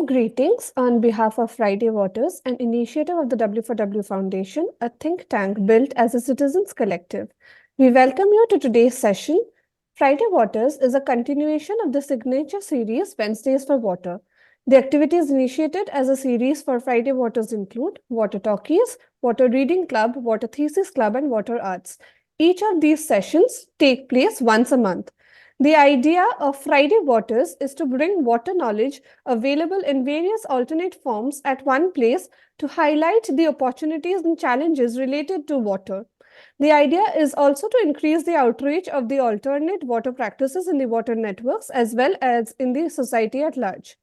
Warm greetings on behalf of Friday Waters, an initiative of the W4W Foundation, a think tank built as a citizens collective. We welcome you to today's session. Friday Waters is a continuation of the signature series Wednesdays for Water. The activities initiated as a series for Friday Waters include Water Talkies, Water Reading Club, Water Thesis Club, and Water Arts. Each of these sessions take place once a month. The idea of Friday Waters is to bring water knowledge available in various alternate forms at one place to highlight the opportunities and challenges related to water. The idea is also to increase the outreach of the alternate water practices in the water networks as well as in the society at large.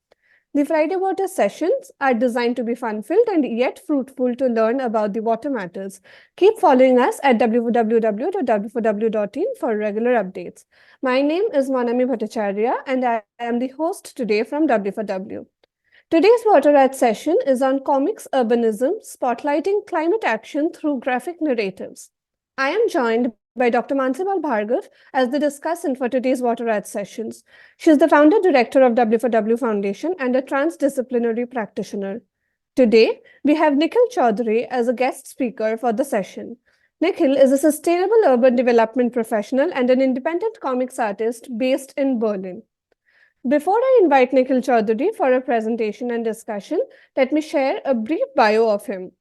The Friday Water sessions are designed to be fun-filled and yet fruitful to learn about the water matters. Keep following us at www.w4w.in for regular updates. My name is Monami Bhattacharya and I am the host today from W4W. Today's Water Arts session is on comics urbanism, spotlighting climate action through graphic narratives. I am joined by Dr. Mansee Bal Bhargava as the discussant for today's Water Arts sessions. She is the founder director of W4W Foundation and a transdisciplinary practitioner. Today, we have Nikhil Chaudhary as a guest speaker for the session. Nikhil is a sustainable urban development professional and an independent comics artist based in Berlin. Before I invite Nikhil Chaudhary for a presentation and discussion, let me share a brief bio of him.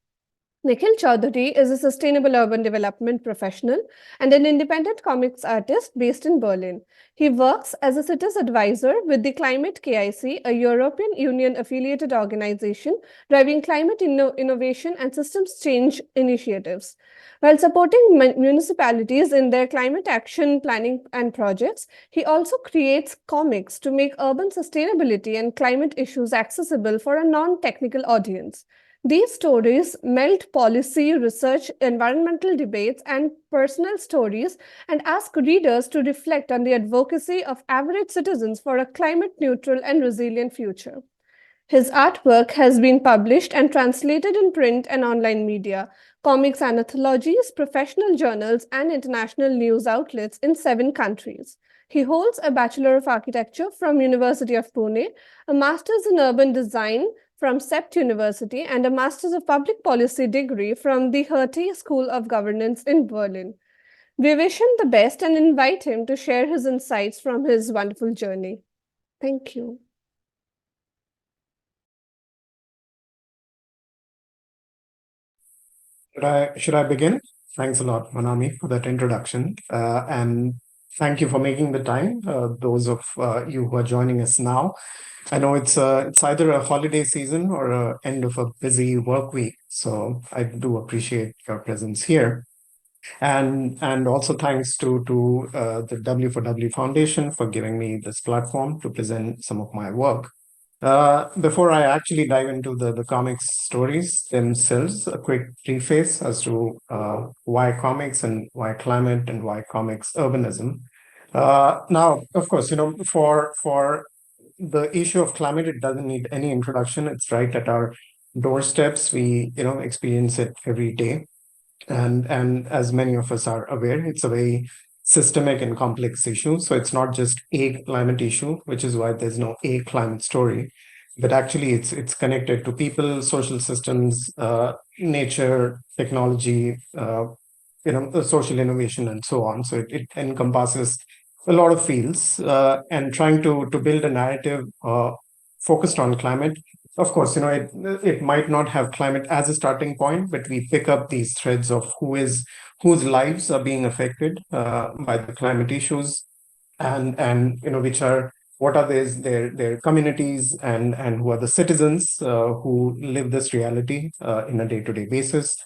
Nikhil Chaudhary is a sustainable urban development professional and an independent comics artist based in Berlin. He works as a cities advisor with the Climate KIC, a European Union affiliated organization driving climate innovation and systems change initiatives. While supporting municipalities in their climate action planning and projects, he also creates comics to make urban sustainability and climate issues accessible for a non-technical audience. These stories meld policy, research, environmental debates, and personal stories and ask readers to reflect on the advocacy of average citizens for a climate-neutral and resilient future. His artwork has been published and translated in print and online media, comics anthologies, professional journals, and international news outlets in 7 countries. He holds a Bachelor of Architecture from University of Pune, a Master's in Urban Design from CEPT University, and a Master's of Public Policy degree from the Hertie School of Governance in Berlin. We wish him the best and invite him to share his insights from his wonderful journey. Thank you. Should I begin? Thanks a lot, Monami, for that introduction. And thank you for making the time, those of you who are joining us now. I know it's either a holiday season or a end of a busy work week, so I do appreciate your presence here. And also thanks to the W4W Foundation for giving me this platform to present some of my work. Before I actually dive into the comics stories themselves, a quick preface as to why comics and why climate and why comics urbanism. Now, of course, for the issue of climate, it doesn't need any introduction. It's right at our doorsteps. We, experience it every day. And as many of us are aware, it's a very systemic and complex issue. So it's not just a climate issue, which is why there's no a climate story, but actually it's connected to people, social systems, nature, technology, social innovation, and so on. So it encompasses a lot of fields, and trying to build a narrative focused on climate. Of course, it might not have climate as a starting point, but we pick up these threads of whose lives are being affected by the climate issues, and which are what are their communities, and who are the citizens who live this reality in a day-to-day basis.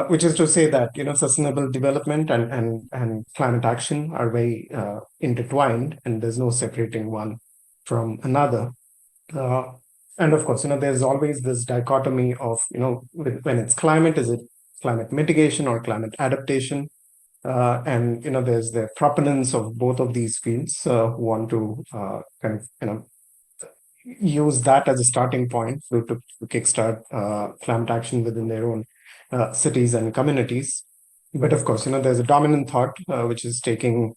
Which is to say that sustainable development and climate action are very intertwined, and there's no separating one from another. Uh, and of course, there's always this dichotomy of when it's climate, is it climate mitigation or climate adaptation? And there's the proponents of both of these fields who want to kind of use that as a starting point to kickstart climate action within their own cities and communities. But of course, there's a dominant thought which is taking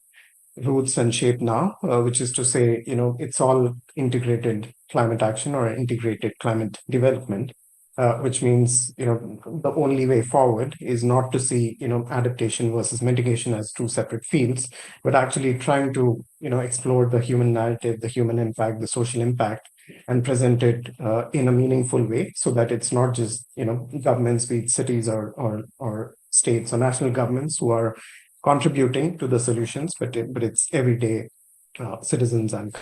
roots and shape now, which is to say, it's all integrated climate action or integrated climate development, which means, the only way forward is not to see, adaptation versus mitigation as two separate fields, but actually trying to, explore the human narrative, the human impact, the social impact, and present it in a meaningful way, so that it's not just, governments, be it cities or states or national governments, who are contributing to the solutions, but it's everyday citizens and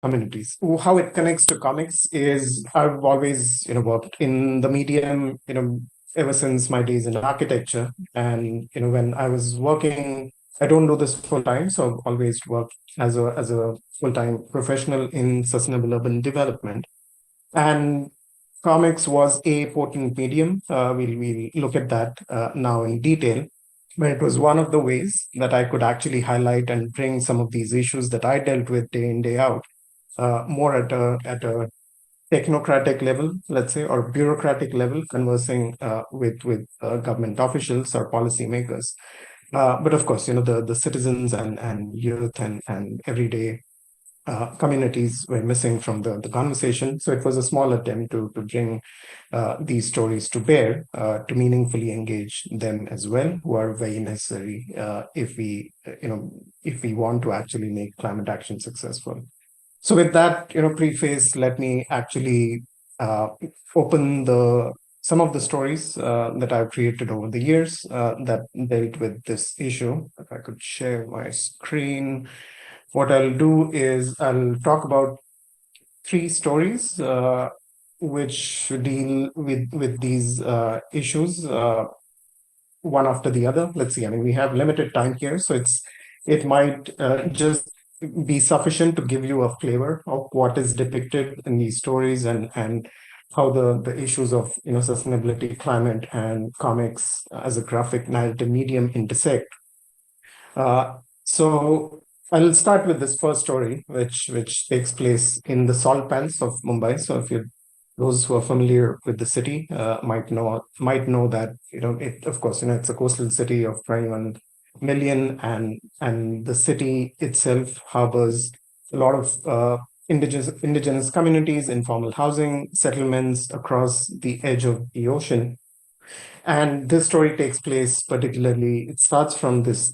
communities. How it connects to comics is, I've always, worked in the medium, ever since my days in architecture. And, when I was working, I don't do this full time, so I've always worked as a full-time professional in sustainable urban development. And comics was a potent medium. We'll look at that now in detail. But it was one of the ways that I could actually highlight and bring some of these issues that I dealt with day in, day out, more at a technocratic level, let's say, or bureaucratic level, conversing with government officials or policymakers. But of course, the citizens and youth and everyday communities were missing from the conversation. So it was a small attempt to bring these stories to bear, to meaningfully engage them as well, who are very necessary if we want to actually make climate action successful. So with that, preface, let me actually uh, open the some of the stories that I've created over the years that dealt with this issue. If I could share my screen, what I'll do is I'll talk about three stories which deal with these issues, one after the other. Let's see. I mean, we have limited time here, so it might just be sufficient to give you a flavor of what is depicted in these stories, and how the issues of sustainability, climate, and comics as a graphic narrative medium intersect. So I'll start with this first story, which takes place in the salt pans of Mumbai. So if you those who are familiar with the city might know that it, of course, it's a coastal city of 21 million, and the city itself harbors a lot of indigenous communities, informal housing settlements across the edge of the ocean. And this story takes place particularly, it starts from this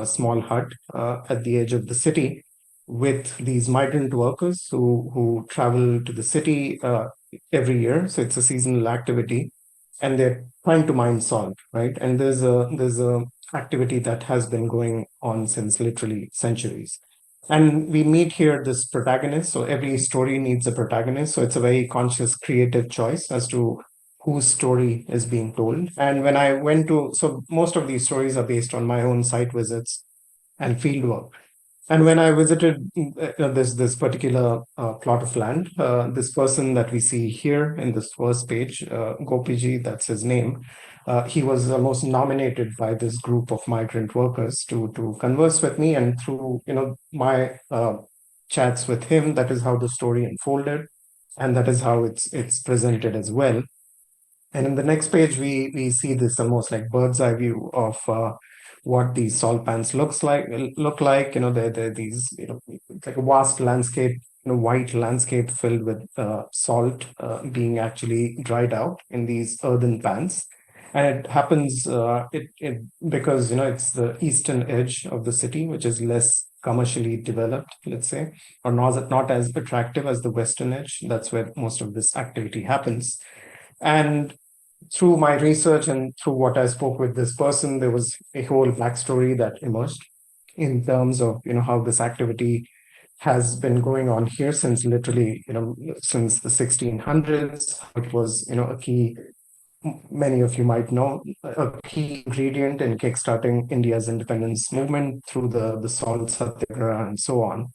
small hut at the edge of the city, with these migrant workers who travel to the city every year. So it's a seasonal activity, and they're trying to mine salt, right? And there's a activity that has been going on since literally centuries. And we meet here this protagonist. So every story needs a protagonist. So it's a very conscious, creative choice as to whose story is being told. And when I went to, so most of these stories are based on my own site visits and field work. And when I visited this particular plot of land, this person that we see here in this first page, Gopiji, that's his name, he was almost nominated by this group of migrant workers to converse with me, and through my chats with him, that is how the story unfolded, and that is how it's presented as well. And in the next page, we see this almost like bird's eye view of what these salt pans look like. They're these, it's like a vast landscape, white landscape filled with salt being actually dried out in these earthen pans. And it happens it because it's the eastern edge of the city, which is less commercially developed, let's say, or not as attractive as the western edge. That's where most of this activity happens. And through my research and through what I spoke with this person, there was a whole backstory that emerged in terms of how this activity has been going on here since literally since the 1600s. It was a key, many of you might know, a key ingredient in kickstarting India's independence movement through the salt satyagraha and so on.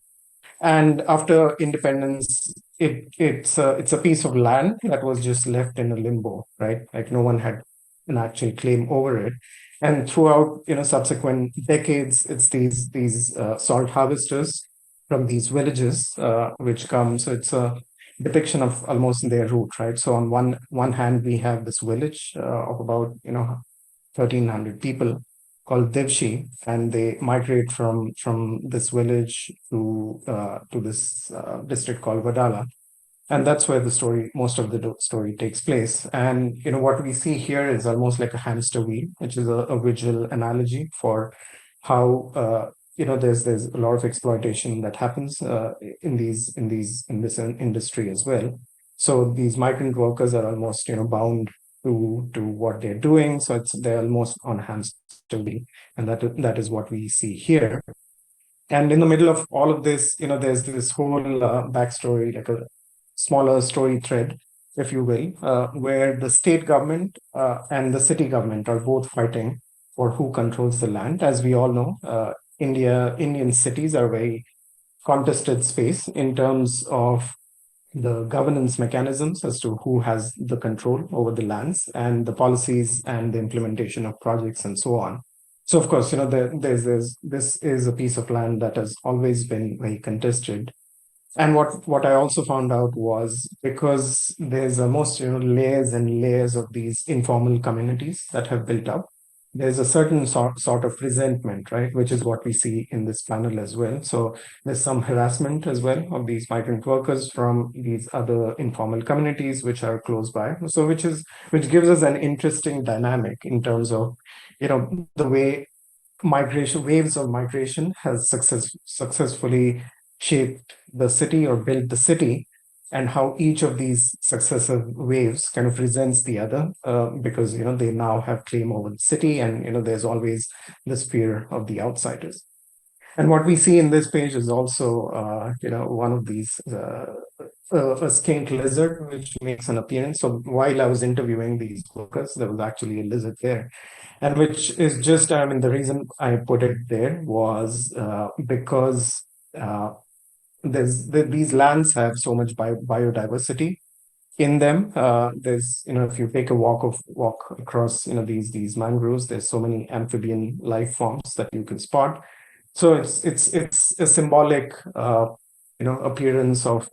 And after independence, it's a piece of land that was just left in a limbo, right? Like no one had an actual claim over it. And throughout subsequent decades, it's these salt harvesters from these villages which come. So it's a depiction of almost their root, right? So on one hand, we have this village of about 1,300 people, called Devshi, and they migrate from this village to this district called Vadala, and that's where the story, most of the story takes place. And what we see here is almost like a hamster wheel, which is a visual analogy for how there's a lot of exploitation that happens in this industry as well. So these migrant workers are almost bound to what they're doing. So they're almost on a hamster wheel, and that is what we see here. And in the middle of all of this, there's this whole backstory, like a smaller story thread, if you will, where the state government and the city government are both fighting for who controls the land. As we all know, Indian cities are very contested space in terms of the governance mechanisms as to who has the control over the lands and the policies and the implementation of projects and so on. So of course, this is a piece of land that has always been very contested. And what I also found out was, because there's almost layers and layers of these informal communities that have built up, there's a certain sort of resentment, right? Which is what we see in this panel as well. So there's some harassment as well of these migrant workers from these other informal communities which are close by. So which gives us an interesting dynamic in terms of the way waves of migration has successfully shaped the city or built the city, and how each of these successive waves kind of resents the other, because they now have claim over the city, and there's always this fear of the outsiders. And what we see in this page is also, one of these, a skink lizard, which makes an appearance. So while I was interviewing these workers, there was actually a lizard there. And which is just, I mean, the reason I put it there was because these lands have so much biodiversity in them. There's, if you take a walk across, these mangroves, there's so many amphibian life forms that you can spot. So it's a symbolic, appearance of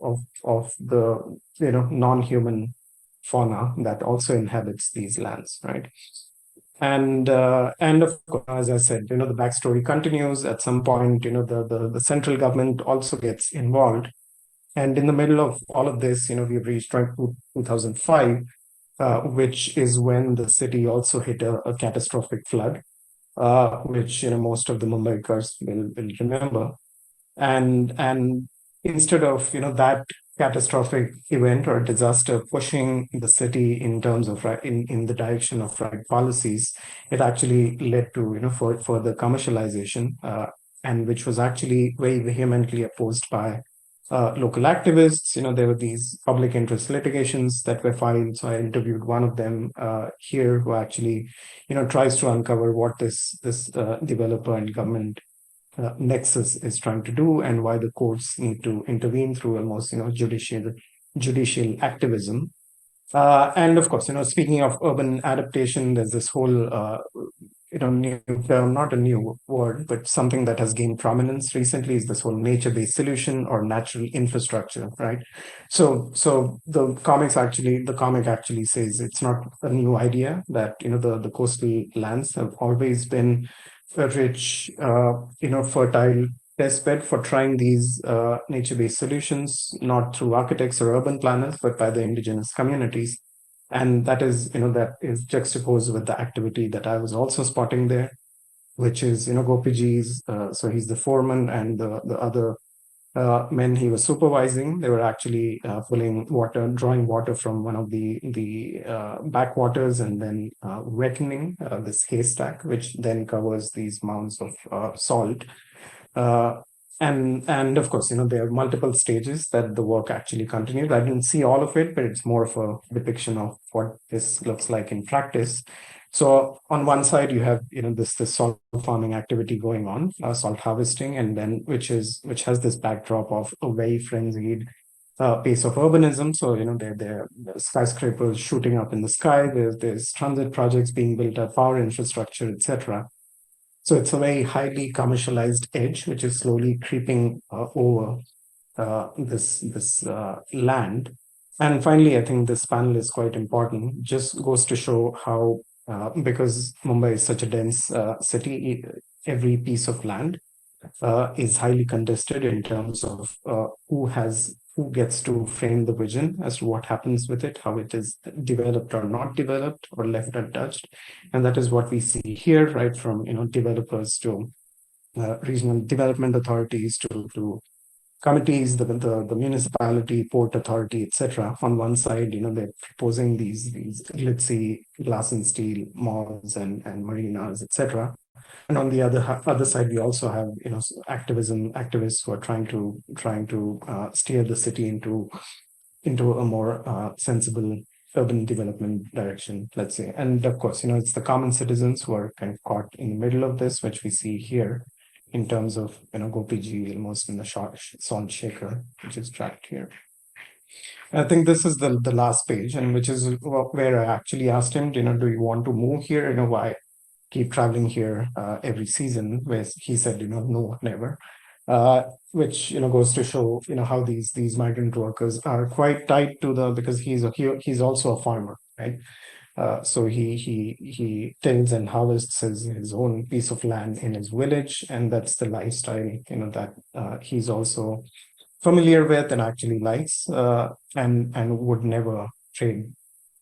the non-human fauna that also inhabits these lands, right? And of course, as I said, the backstory continues. At some point, the central government also gets involved. And in the middle of all of this, we've reached 2005, which is when the city also hit a catastrophic flood, which most of the Mumbaikars will remember. And instead of that catastrophic event or disaster pushing the city in terms of in the direction of right policies, it actually led to for further commercialization, and which was actually very vehemently opposed by local activists. There were these public interest litigations that were filed. So I interviewed one of them here, who actually tries to uncover what this developer and government nexus is trying to do, and why the courts need to intervene through almost judicial activism. And of course, speaking of urban adaptation, there's this whole new term, not a new word, but something that has gained prominence recently, is this whole nature-based solution or natural infrastructure, right? So the comic actually says it's not a new idea, that the coastal lands have always been a rich, fertile testbed for trying these nature-based solutions, not through architects or urban planners, but by the indigenous communities. And that is juxtaposed with the activity that I was also spotting there, which is Gopiji's. So he's the foreman, and the other men he was supervising, they were actually drawing water from one of the backwaters, and then wetting this haystack, which then covers these mounds of salt. Uh, and of course, there are multiple stages that the work actually continued. I didn't see all of it, but it's more of a depiction of what this looks like in practice. So on one side, you have this salt farming activity going on, salt harvesting, and then which has this backdrop of a very frenzied pace of urbanism. So there are skyscrapers shooting up in the sky. There's transit projects being built up, power infrastructure, etc. So it's a very highly commercialized edge, which is slowly creeping over this land. And finally, I think this panel is quite important. Just goes to show how because Mumbai is such a dense city. Every piece of land is highly contested in terms of who gets to frame the vision as to what happens with it, how it is developed or not developed or left untouched, and that is what we see here, right from developers to regional development authorities to committees, the municipality, port authority, etc. On one side, they're proposing these glitzy glass and steel malls and marinas, etc. And on the other side, we also have activists who are trying to steer the city into a more sensible urban development direction, let's say. And of course, it's the common citizens who are kind of caught in the middle of this, which we see here in terms of Gopiji almost in the salt shaker, which is tracked here. I think this is the last page, and which is where I actually asked him, do you want to move here? Why keep traveling here every season? Where he said, no, never. Which goes to show how these migrant workers are quite tied to because he's also a farmer, right? So he tills and harvests his own piece of land in his village, and that's the lifestyle that he's also familiar with and actually likes, and would never trade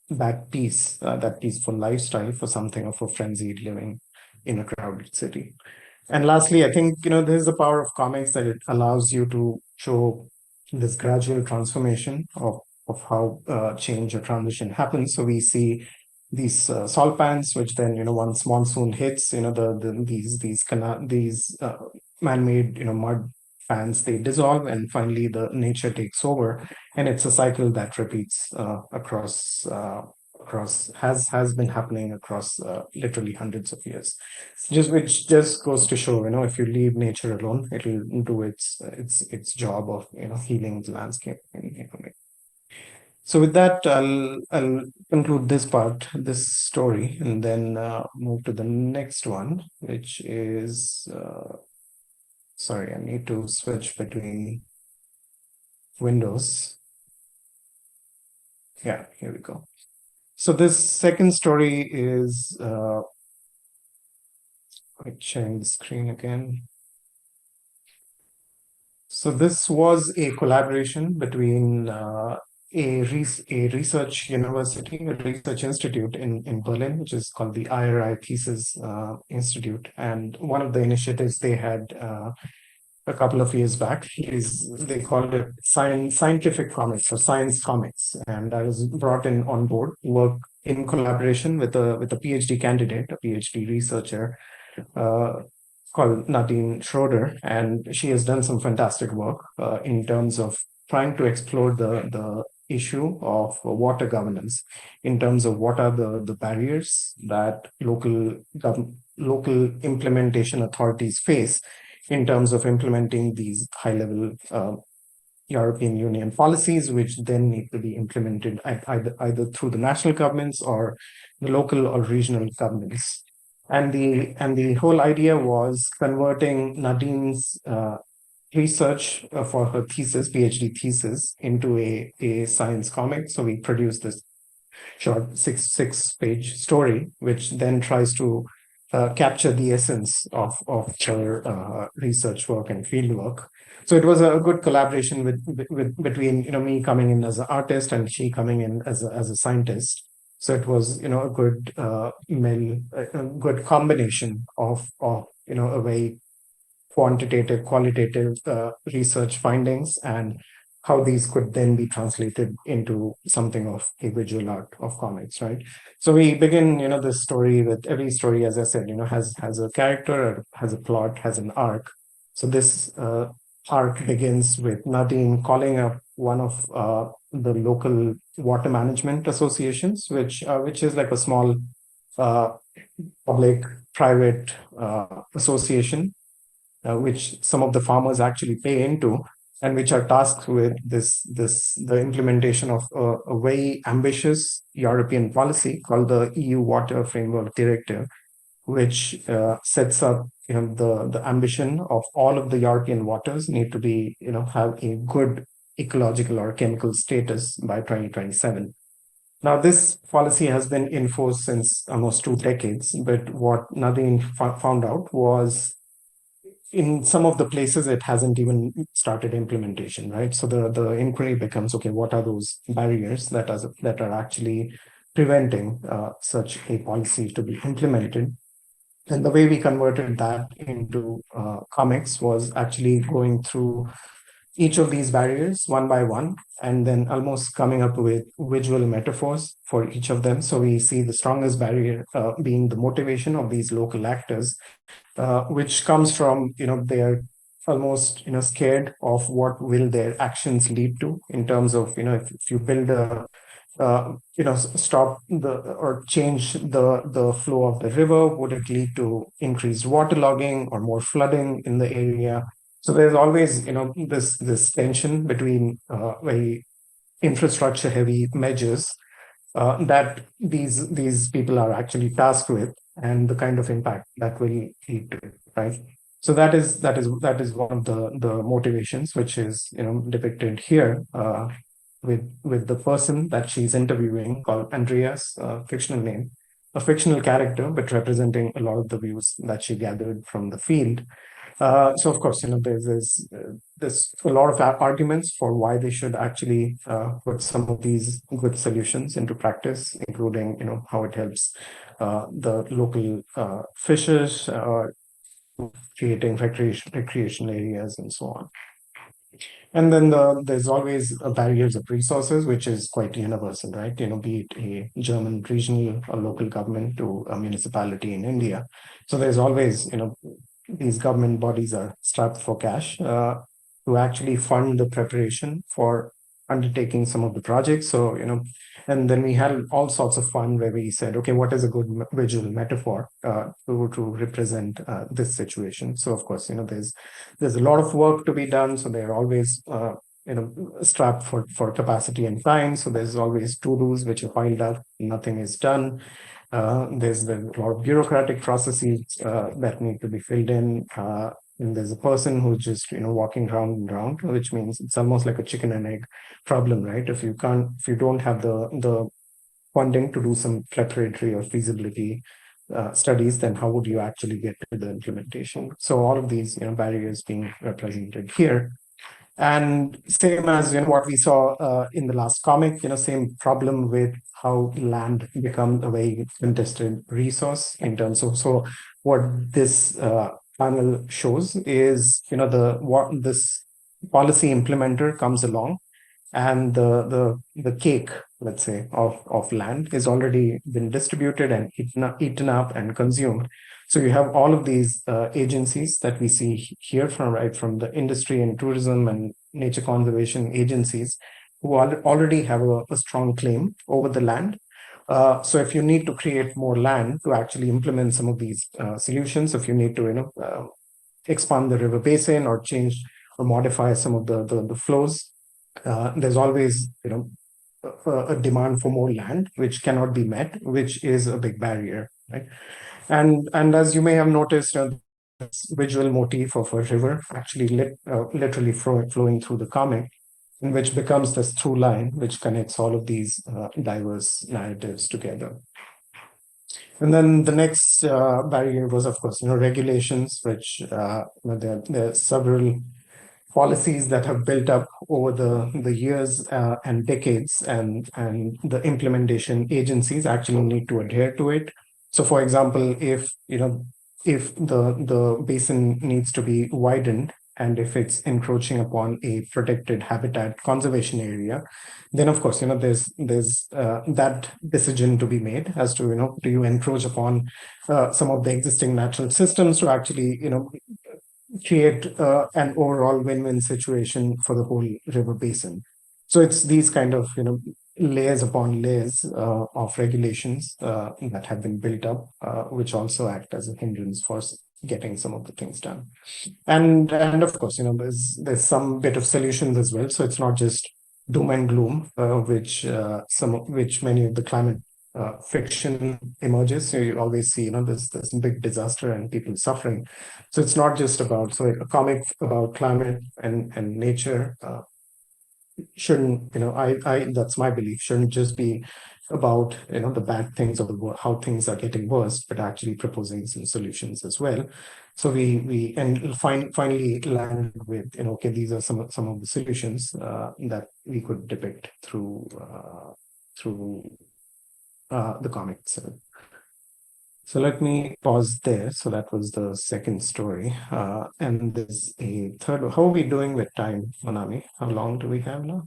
that peaceful lifestyle for something of a frenzied living in a crowded city. And lastly, I think there's the power of comics that it allows you to show this gradual transformation of how change or transition happens. So we see these salt pans, which then once monsoon hits, these man-made mud pans, they dissolve, and finally the nature takes over, and it's a cycle that repeats across has been happening across literally hundreds of years. Which just goes to show, if you leave nature alone, it'll do its job of healing the landscape. So with that, I'll conclude this story, and then move to the next one, which is sorry, I need to switch between windows. Yeah, here we go. So this second story is sharing the screen again. So this was a collaboration between a research university, a research institute in Berlin, which is called the IRI Thesis Institute. And one of the initiatives they had a couple of years back is they called it scientific comics or science comics. And I was brought in on board to work in collaboration with a PhD candidate, a PhD researcher, uh, called Nadine Schroeder, and she has done some fantastic work in terms of trying to explore the issue of water governance in terms of what are the barriers that local implementation authorities face in terms of implementing these high-level European Union policies, which then need to be implemented either through the national governments or the local or regional governments. And the whole idea was converting Nadine's research for her thesis, PhD thesis, into a science comic. So we produced this short six-page story, which then tries to capture the essence of her research work and field work. So it was a good collaboration between me coming in as an artist and she coming in as a scientist. So it was a good a good combination of a very qualitative research findings, and how these could then be translated into something of a visual art of comics, right? So we begin, this story with every story, as I said, has a character, has a plot, has an arc. So this arc begins with Nadine calling up one of the local water management associations, which is like a small uh, public private association which some of the farmers actually pay into, and which are tasked with the implementation of a very ambitious European policy called the EU Water Framework Directive, which sets up the ambition of all of the European waters need to be have a good ecological or chemical status by 2027. Now, this policy has been in force since almost 2 decades, but what Nadine found out was in some of the places it hasn't even started implementation, right? So the inquiry becomes, okay, what are those barriers that are actually preventing such a policy to be implemented? And the way we converted that into comics was actually going through each of these barriers one by one, and then almost coming up with visual metaphors for each of them. So we see the strongest barrier being the motivation of these local actors, which comes from, they're almost, scared of what will their actions lead to in terms of, if you build a stop the or change the flow of the river, would it lead to increased waterlogging or more flooding in the area? So there's always, this tension between very infrastructure heavy measures that these people are actually tasked with, and the kind of impact that will lead to, right? So that is one of the motivations, which is, depicted here with the person that she's interviewing, called Andreas, fictional name, a fictional character, but representing a lot of the views that she gathered from the field. So of course, there's a lot of arguments for why they should actually put some of these good solutions into practice, including, how it helps the local fishers, creating recreational areas and so on. And then there's always barriers of resources, which is quite universal, right? Be it a German regional or local government to a municipality in India. So there's always, these government bodies are strapped for cash to actually fund the preparation for undertaking some of the projects. So, and then we had all sorts of fun where we said, okay, what is a good visual metaphor to represent this situation? So, of course, there's a lot of work to be done. So they're always strapped for capacity and time. So there's always to-dos which are piled up, nothing is done. There's a lot of bureaucratic processes that need to be filled in. And there's a person who's just, walking round and round, which means it's almost like a chicken and egg problem, right? If you don't have the funding to do some preparatory or feasibility studies, then how would you actually get to the implementation? So all of these, barriers being represented here. And same as, what we saw in the last comic, same problem with how land becomes a very contested resource in terms of, so what this panel shows is, the what this policy implementer comes along, and the cake, let's say, of land is already been distributed and eaten up and consumed. So you have all of these agencies that we see here, from the industry and tourism and nature conservation agencies, who already have a strong claim over the land. So if you need to create more land to actually implement some of these solutions, if you need to expand the river basin or change or modify some of the flows, there's always, a demand for more land, which cannot be met, which is a big barrier, right? And as you may have noticed, this visual motif of a river actually literally flowing through the comic, and which becomes this through line which connects all of these diverse narratives together. And then the next barrier was, of course, regulations, which there are several policies that have built up over the years and decades, and the implementation agencies actually need to adhere to it. So, for example, if the basin needs to be widened, and if it's encroaching upon a protected habitat conservation area, then of course, there's that decision to be made as to, do you encroach upon some of the existing natural systems to actually, create an overall win-win situation for the whole river basin. So it's these kind of, layers upon layers of regulations that have been built up, which also act as a hindrance for getting some of the things done. And of course, there's some bit of solutions as well. So it's not just doom and gloom, which many of the climate fiction emerges. So you always see, this big disaster and people suffering. So it's not just about, so a comic about climate and nature shouldn't, I that's my belief, shouldn't just be about the bad things or how things are getting worse, but actually proposing some solutions as well. So we and finally landed with okay, these are some of the solutions that we could depict through the comic itself. So let me pause there. So that was the second story. And there's a third. How are we doing with time, Monami? How long do we have now?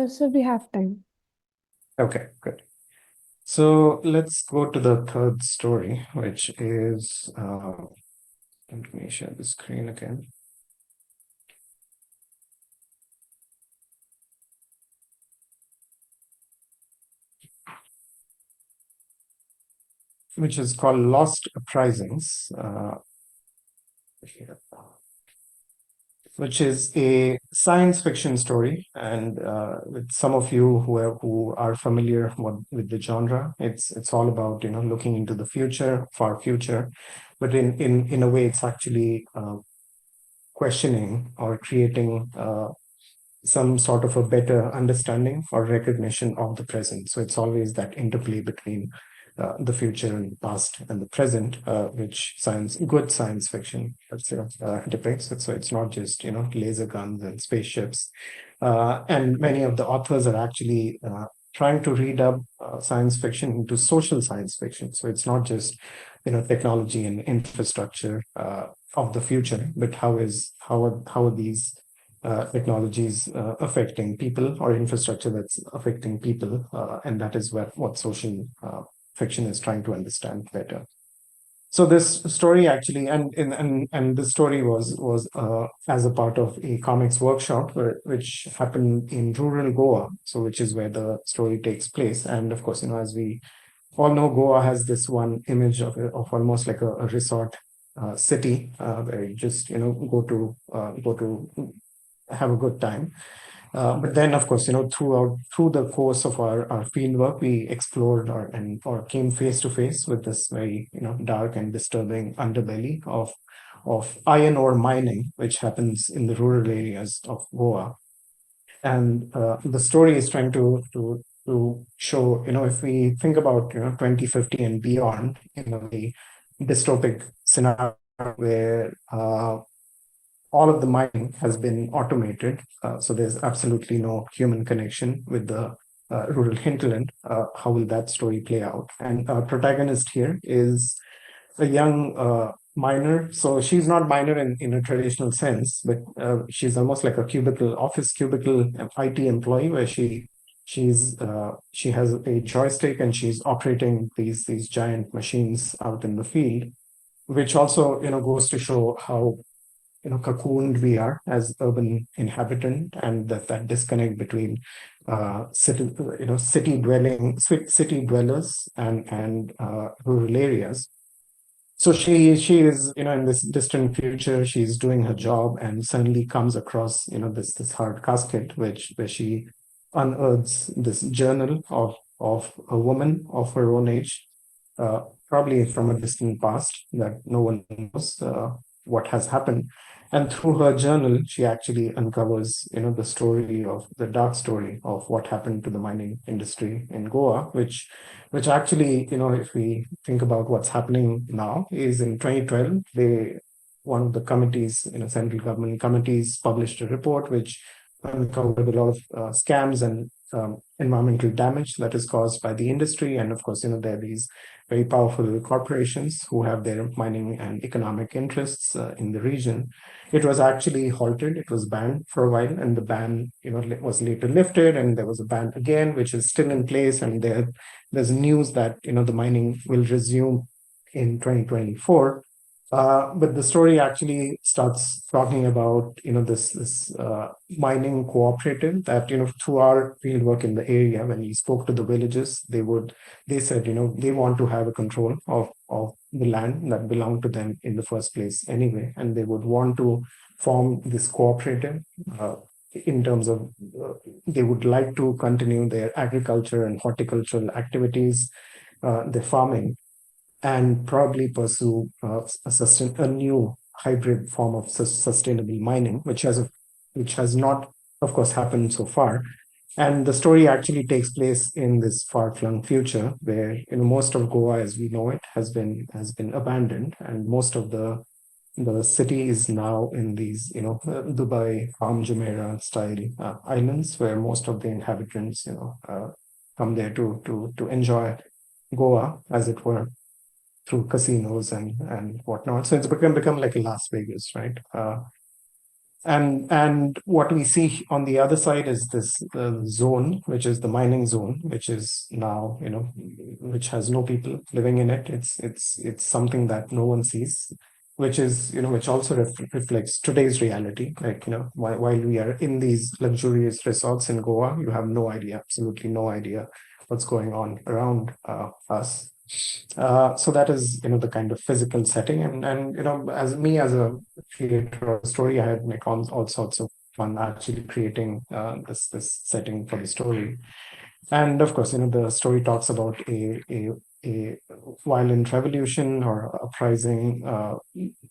So we have time. Okay, good. So let's go to the third story, which is, let me share the screen again. Which is called Lost Uprisings. Which is a science fiction story, and with some of you who are familiar with the genre, it's all about looking into the future, far future, but in a way, it's actually questioning or creating some sort of a better understanding or recognition of the present. So it's always that interplay between the future and the past and the present, which good science fiction depicts it. So it's not just laser guns and spaceships, and many of the authors are actually trying to read up science fiction into social science fiction. So it's not just technology and infrastructure of the future, but how are these technologies affecting people, or infrastructure that's affecting people, and that is what social fiction is trying to understand better. So this story actually, and this story was as a part of a comics workshop which happened in rural Goa, so which is where the story takes place. And of course, as we all know, Goa has this one image of almost like a resort city where you just go to have a good time. But then, of course, through the course of our field work, we explored or came face to face with this very dark and disturbing underbelly of iron ore mining, which happens in the rural areas of Goa. And the story is trying to show, if we think about 2050 and beyond, the dystopic scenario where all of the mining has been automated. So there's absolutely no human connection with the rural hinterland. How will that story play out? And our protagonist here is a young miner. So she's not miner in a traditional sense, but she's almost like a office cubicle IT employee, where she has a joystick and she's operating these giant machines out in the field, which also goes to show how cocooned we are as urban inhabitant, and that disconnect between city dwellers and rural areas. So she is in this distant future, she's doing her job and suddenly comes across this hard casket, where she unearths this journal of a woman of her own age, probably from a distant past that no one knows what has happened. And through her journal, she actually uncovers the dark story of what happened to the mining industry in Goa, which actually, if we think about what's happening now, is in 2012, one of the committees, central government committees, published a report which uncovered a lot of scams and environmental damage that is caused by the industry. And of course, there are these very powerful corporations who have their mining and economic interests in the region. It was actually halted. It was banned for a while, and the ban, was later lifted, and there was a ban again, which is still in place. And there's news that the mining will resume in 2024. But the story actually starts talking about this mining cooperative that through our field work in the area, when we spoke to the villages, they said they want to have a control of the land that belonged to them in the first place anyway, and they would want to form this cooperative in terms of they would like to continue their agriculture and horticultural activities, their farming, and probably pursue a new hybrid form of sustainable mining, which has not, of course, happened so far. And the story actually takes place in this far-flung future where most of Goa as we know it has been abandoned, and most of the city is now in these Dubai, Palm Jumeirah style islands where most of the inhabitants come there to enjoy Goa, as it were, through casinos and whatnot. So it's become like a Las Vegas, right? And what we see on the other side is this zone, which is the mining zone, which is now which has no people living in it. It's something that no one sees, which is which also reflects today's reality. Like while we are in these luxurious resorts in Goa, you have no idea, absolutely no idea what's going on around us. So that is the kind of physical setting, and as a creator of the story, I had like all sorts of fun actually creating this setting for the story. And of course, the story talks about a violent revolution or uprising,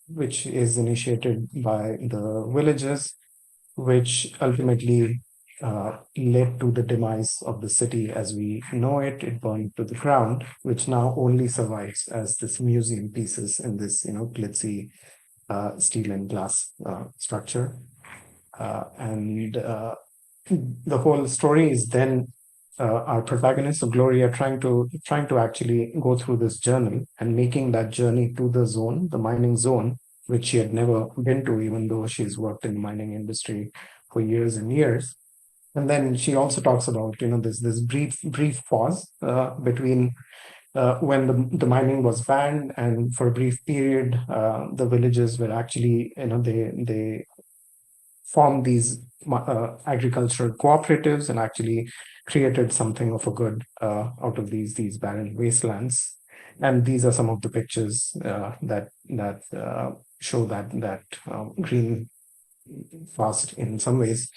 which is initiated by the villagers, which ultimately led to the demise of the city as we know it. It burned to the ground, which now only survives as this museum pieces in this, glitzy steel and glass structure. And the whole story is then our protagonist, so Gloria, trying to actually go through this journey and making that journey to the zone, the mining zone, which she had never been to, even though she's worked in the mining industry for years and years. And then she also talks about this brief pause between when the mining was banned, and for a brief period the villages were actually they formed these agricultural cooperatives and actually created something of a good out of these barren wastelands. And these are some of the pictures that show that green fast in some ways.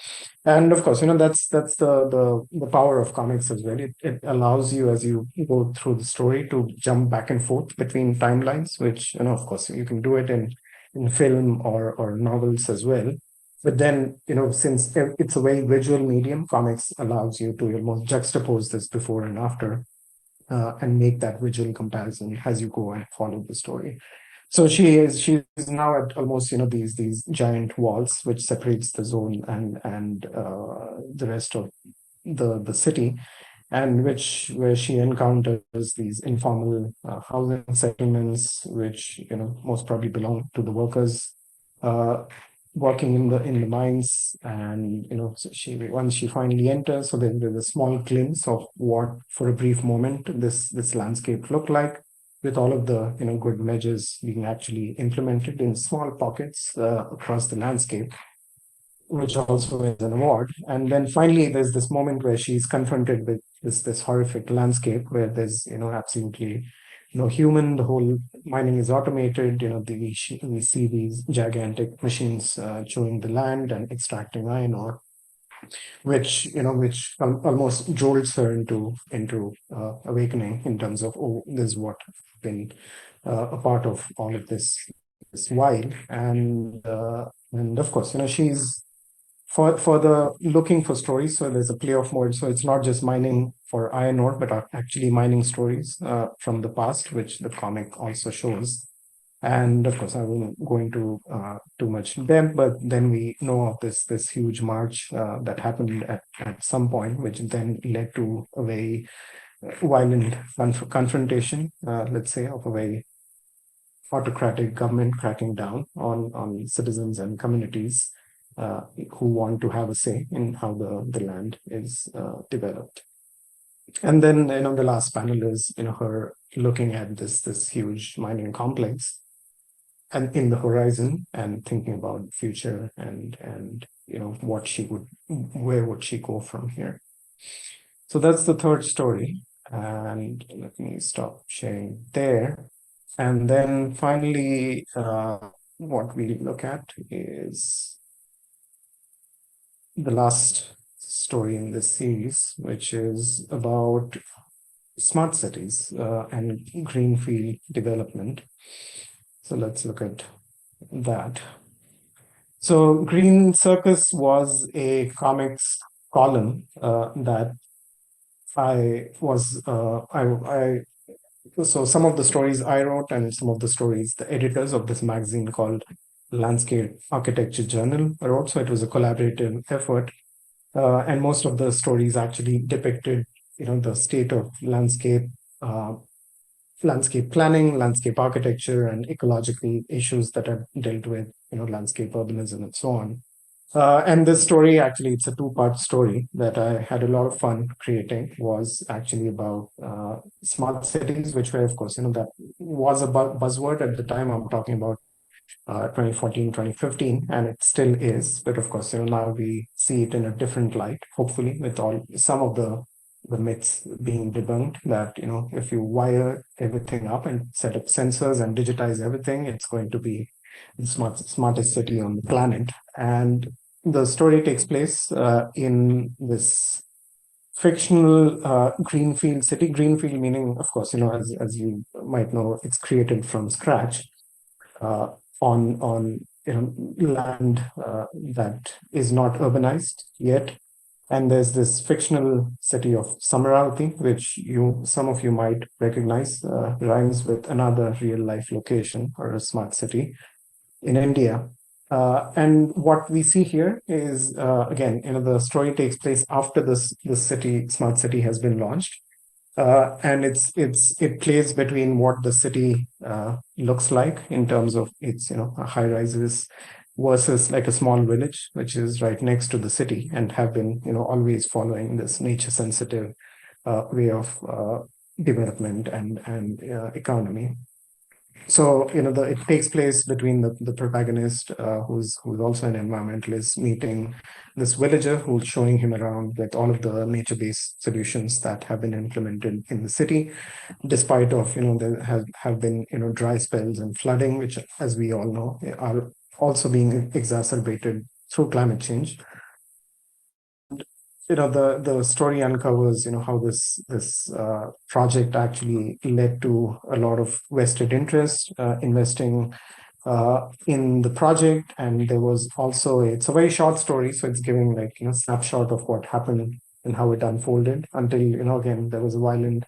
And of course, that's the power of comics as well. It allows you, as you go through the story, to jump back and forth between timelines, which of course you can do it in film or novels as well. But then, since it's a very visual medium, comics allows you to almost juxtapose this before and after, and make that visual comparison as you go and follow the story. So she's now at almost these giant walls which separates the zone and the rest of the city, and where she encounters these informal housing settlements, which most probably belong to the workers uh, working in the mines. And so once she finally enters, so there's a small glimpse of what, for a brief moment, this landscape looked like, with all of the good measures being actually implemented in small pockets across the landscape, which also is an award. And then finally, there's this moment where she's confronted with this horrific landscape where there's absolutely no human. The whole mining is automated. We see these gigantic machines chewing the land and extracting iron ore, which almost jolts her into awakening in terms of, oh, this is what I've been a part of all of this while. And of course, she's for the looking for stories. So there's a play of mode. So it's not just mining for iron ore, but are actually mining stories from the past, which the comic also shows. And of course, I won't go into too much depth, but then we know of this huge march that happened at some point, which then led to a very violent confrontation, let's say, of a very autocratic government cracking down on citizens and communities who want to have a say in how the land is developed. And then the last panel is her looking at this huge mining complex and in the horizon, and thinking about the future, and where would she go from here. So that's the third story. And let me stop sharing there. And then finally, what we look at is the last story in this series, which is about smart cities and greenfield development. So let's look at that. So Green Circus was a comics column that I was I so some of the stories I wrote and some of the stories the editors of this magazine called Landscape Architecture Journal wrote. So it was a collaborative effort, and most of the stories actually depicted, the state of uh, landscape planning, landscape architecture, and ecological issues that are dealt with, landscape urbanism and so on. And this story, actually, it's a two-part story that I had a lot of fun creating, was actually about smart cities, which were, of course, that was a buzzword at the time. I'm talking about 2014, 2015, and it still is. But of course, now we see it in a different light, hopefully, with all some of the myths being debunked that, if you wire everything up and set up sensors and digitize everything, it's going to be the smartest city on the planet. And the story takes place in this fictional greenfield city. Greenfield meaning, of course, as you might know, it's created from scratch uh, on land that is not urbanized yet. And there's this fictional city of Samaravati, which some of you might recognize, rhymes with another real life location or a smart city in India. And what we see here is, again, the story takes place after this smart city has been launched, and it plays between what the city looks like in terms of its high rises versus like a small village which is right next to the city and have been always following this nature sensitive way of development and economy. So it takes place between the protagonist, who's also an environmentalist, meeting this villager who's showing him around with all of the nature-based solutions that have been implemented in the city, despite of there have been dry spells and flooding, which, as we all know, are also being exacerbated through climate change. And the story uncovers how this project actually led to a lot of vested interest investing in the project. And there was also it's a very short story, so it's giving like snapshot of what happened and how it unfolded until again there was a violent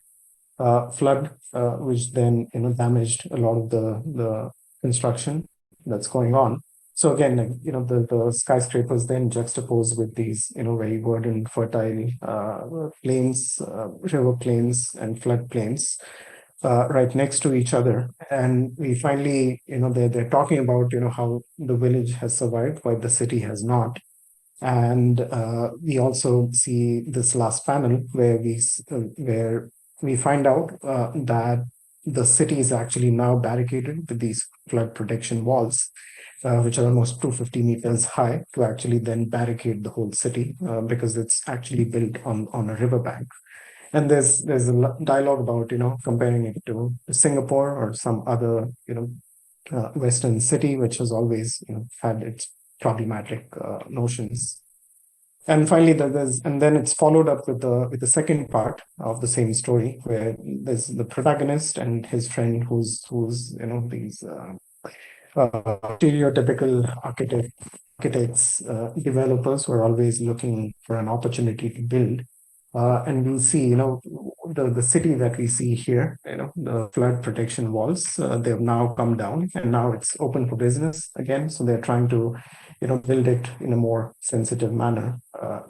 flood, which then damaged a lot of the construction that's going on. So again, like, the skyscrapers then juxtaposed with these very verdant, fertile plains, river plains, and flood plains right next to each other. And we finally, they're talking about how the village has survived while the city has not. And we also see this last panel where we find out that the city is actually now barricaded with these flood protection walls, which are almost 250 meters high, to actually then barricade the whole city because it's actually built on a riverbank. And there's a dialogue about comparing it to Singapore or some other Western city, which has always had its problematic notions. And finally, and then it's followed up with the second part of the same story, where there's the protagonist and his friend, who's these stereotypical architects, developers who are always looking for an opportunity to build. And we'll see, the city that we see here, the flood protection walls, they've now come down and now it's open for business again. So they're trying to, build it in a more sensitive manner,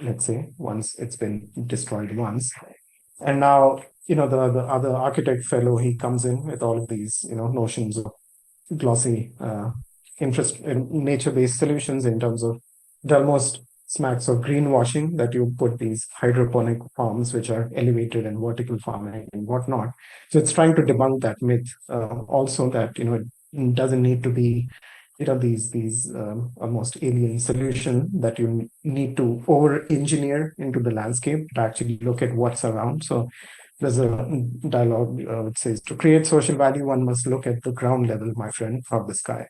let's say, once it's been destroyed once. And now, the other architect fellow, he comes in with all of these, notions of glossy nature-based solutions in terms of it almost smacks of greenwashing, that you put these hydroponic farms which are elevated and vertical farming and whatnot. So it's trying to debunk that myth also, that it doesn't need to be these almost alien solution that you need to over engineer into the landscape to actually look at what's around. So there's a dialogue which says, to create social value, one must look at the ground level, my friend, not the sky.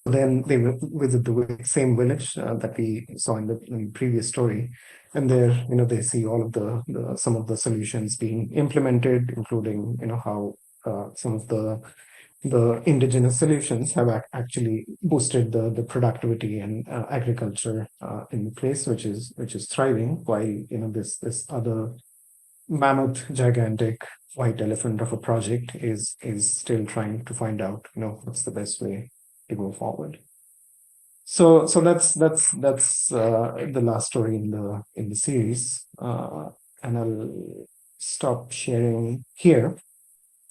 Then they visit the same village that we saw in the previous story. And there, they see all of some of the solutions being implemented, including, how some of the the indigenous solutions have actually boosted the productivity and agriculture in the place, which is thriving, while this other mammoth, gigantic white elephant of a project is still trying to find out what's the best way to go forward. So that's the last story in the series, and I'll stop sharing here.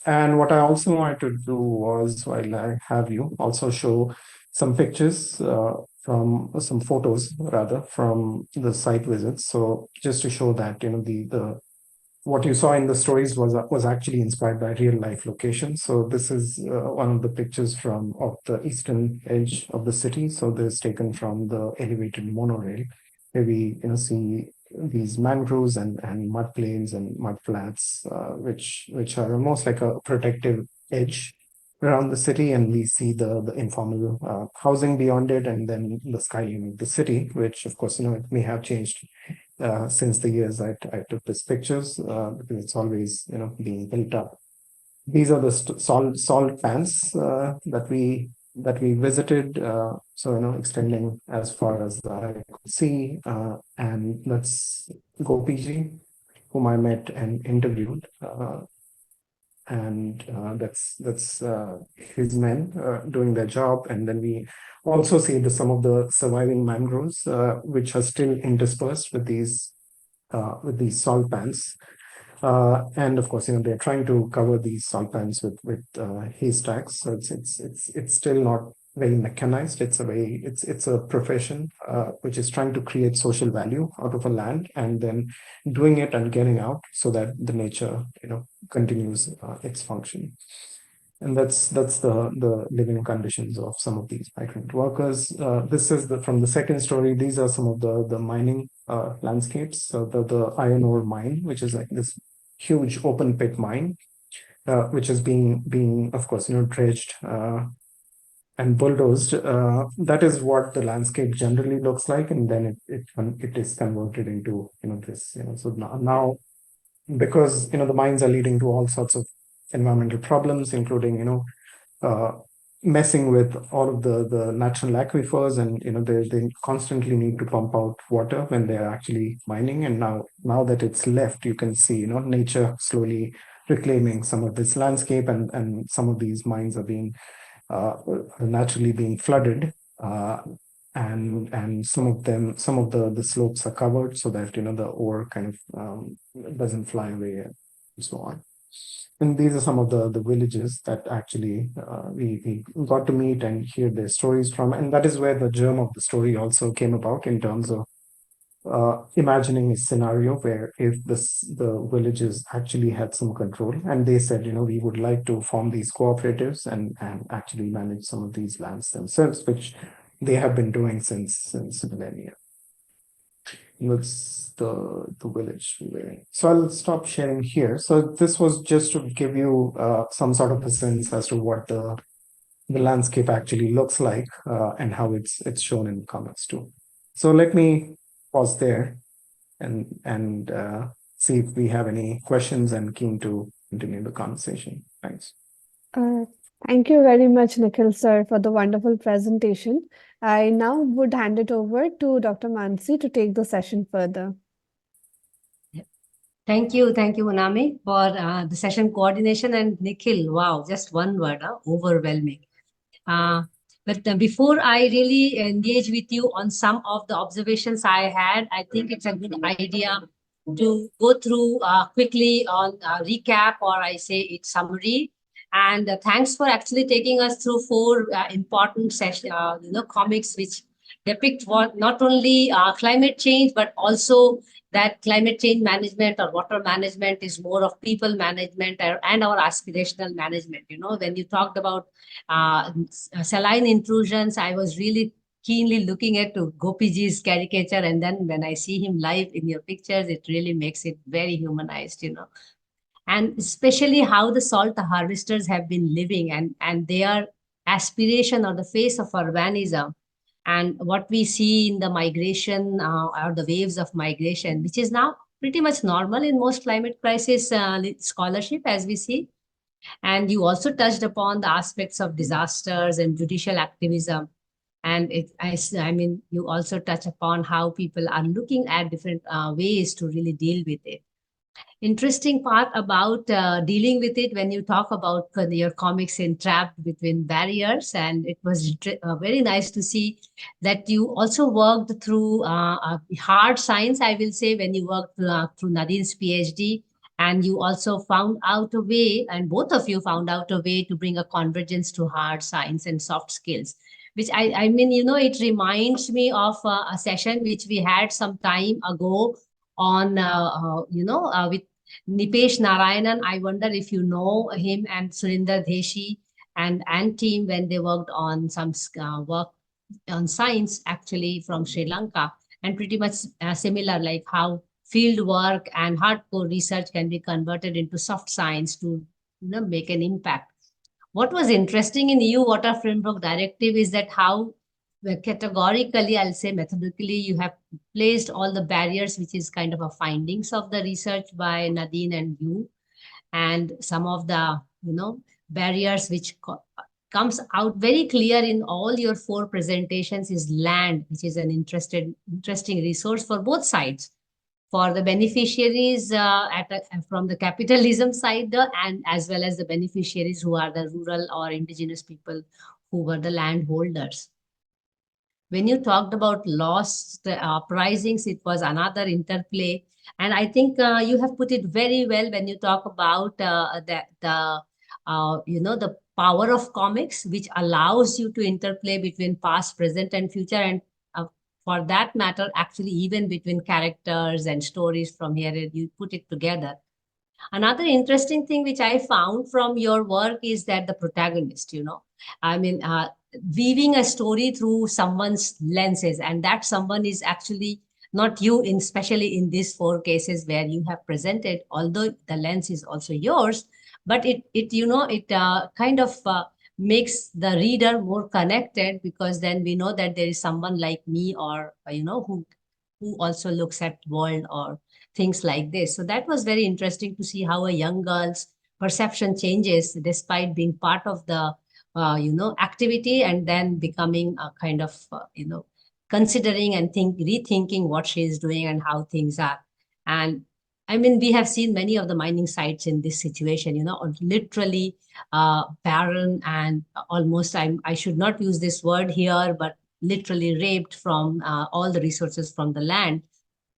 And what I also wanted to do was, while I have you, also show some pictures from some photos rather from the site visits. So just to show that the what you saw in the stories was actually inspired by real life locations. So this is one of the pictures from of the eastern edge of the city. So this is taken from the elevated monorail, where we see these mangroves and mud plains and mud flats, which are almost like a protective edge around the city, and we see the informal housing beyond it, and then the skyline of the city, which of course it may have changed since the years I took these pictures, because it's always being built up. These are the salt pans that we visited. So extending as far as I could see, and that's Gopiji, whom I met and interviewed. And that's his men doing their job, and then we also see some of the surviving mangroves, which are still interspersed with these salt pans. And of course, they're trying to cover these salt pans with haystacks. So it's still not very mechanized. It's a profession which is trying to create social value out of a land, and then doing it and getting out so that the nature continues its function. And that's the living conditions of some of these migrant workers. This is from the second story. These are some of the mining landscapes. So the iron ore mine, which is like this huge open pit mine, which is being of course dredged and bulldozed. That is what the landscape generally looks like, and then it is converted into this. So now, because the mines are leading to all sorts of environmental problems, including uh, messing with all of the natural aquifers, and they constantly need to pump out water when they're actually mining. And now that it's left, you can see nature slowly reclaiming some of this landscape, and some of these mines are being naturally being flooded, and some of the slopes are covered so that the ore kind of doesn't fly away and so on. And these are some of the villages that actually we got to meet and hear their stories from, and that is where the germ of the story also came about, in terms of imagining a scenario where if the villages actually had some control, and they said, we would like to form these cooperatives and actually manage some of these lands themselves, which they have been doing since millennia. That's the village we were in. So I'll stop sharing here. So this was just to give you some sort of a sense as to what the landscape actually looks like, and how it's shown in the comics too. So let me pause there and see if we have any questions, and keen to continue the conversation. Thanks. Uh, Thank you very much, Nikhil sir, for the wonderful presentation. I now would hand it over to Dr. Mansee to take the session further. Thank you, Monami, for the session coordination. And Nikhil, wow, just one word, overwhelming. But before I really engage with you on some of the observations I had, I think it's a good idea to go through quickly on recap, or I say its summary. And thanks for actually taking us through four important comics which depict what not only climate change, but also that climate change management or water management is more of people management and our aspirational management. When you talked about saline intrusions, I was really keenly looking at Gopiji's caricature, and then when I see him live in your pictures, it really makes it very humanized. And especially how the salt harvesters have been living, and their aspiration or the face of urbanism, and what we see in the migration or the waves of migration, which is now pretty much normal in most climate crisis scholarship, as we see. And you also touched upon the aspects of disasters and judicial activism. And I mean, you also touch upon how people are looking at different ways to really deal with it. Interesting part about dealing with it when you talk about your comics entrapped between barriers, and it was very nice to see that you also worked through hard science, I will say, when you worked through Nadine's PhD, and you also found out a way, and both of you found out a way to bring a convergence to hard science and soft skills, which I mean, it reminds me of a session which we had some time ago on with Nipesh Narayanan. I wonder if you know him, and Surinder Deshi and team, when they worked on some work on science actually from Sri Lanka, and pretty much similar, like how field work and hardcore research can be converted into soft science to make an impact. What was interesting in EU Water Framework Directive is that how categorically, I'll say methodically, you have placed all the barriers, which is kind of a findings of the research by Nadine and you, and some of the barriers which comes out very clear in all your four presentations is land, which is an interesting resource for both sides, for the beneficiaries from the capitalism side, and as well as the beneficiaries who are the rural or indigenous people who were the landholders. When you talked about lost uprisings, it was another interplay. And I think you have put it very well when you talk about the power of comics, which allows you to interplay between past, present, and future. And for that matter, actually, even between characters and stories from here, you put it together. Another interesting thing which I found from your work is that the protagonist, I mean, weaving a story through someone's lenses, and that someone is actually not you, especially in these four cases where you have presented, although the lens is also yours, but it kind of makes the reader more connected, because then we know that there is someone like me, or who also looks at world or things like this. So that was very interesting to see how a young girl's perception changes despite being part of the activity, and then becoming a kind of considering and rethinking what she is doing and how things are. And I mean, we have seen many of the mining sites in this situation, literally barren, and almost, I should not use this word here, but literally raped from all the resources from the land.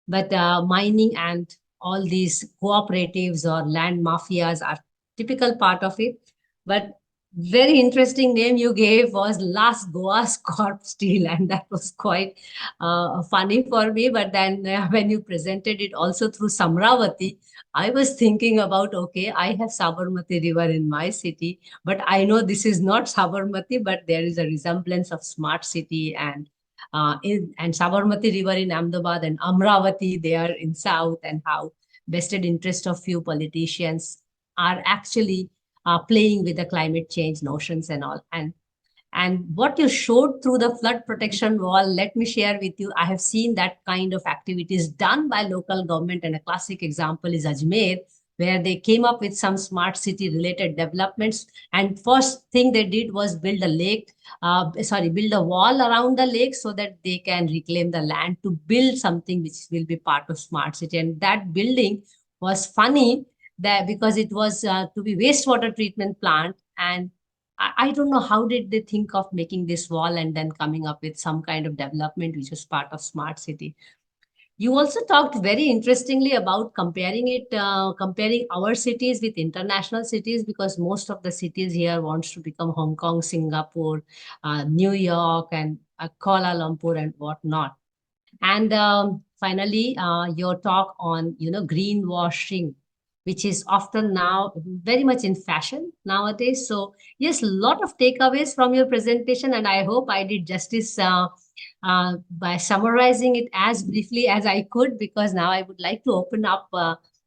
But mining and all these cooperatives or land mafias are typical part of it. But very interesting name you gave was Las Goas Corp Steel, and that was quite funny for me. But then when you presented it also through Samravati, I was thinking about, okay, I have Sabarmati River in my city, but I know this is not Sabarmati, but there is a resemblance of smart city and Sabarmati River in Ahmedabad and Amravati there in South, and how vested interest of few politicians are actually playing with the climate change notions and all. And what you showed through the flood protection wall, let me share with you. I have seen that kind of activities done by local government, and a classic example is Ajmer, where they came up with some smart city related developments. And first thing they did was build build a wall around the lake so that they can reclaim the land to build something which will be part of smart city. And that building was funny, that because it was to be wastewater treatment plant. And I don't know how did they think of making this wall and then coming up with some kind of development which is part of smart city. You also talked very interestingly about comparing our cities with international cities, because most of the cities here wants to become Hong Kong, Singapore, New York, and Kuala Lumpur and whatnot. And finally, your talk on greenwashing, which is often now very much in fashion nowadays. So yes, a lot of takeaways from your presentation, and I hope I did justice by summarizing it as briefly as I could, because now I would like to open up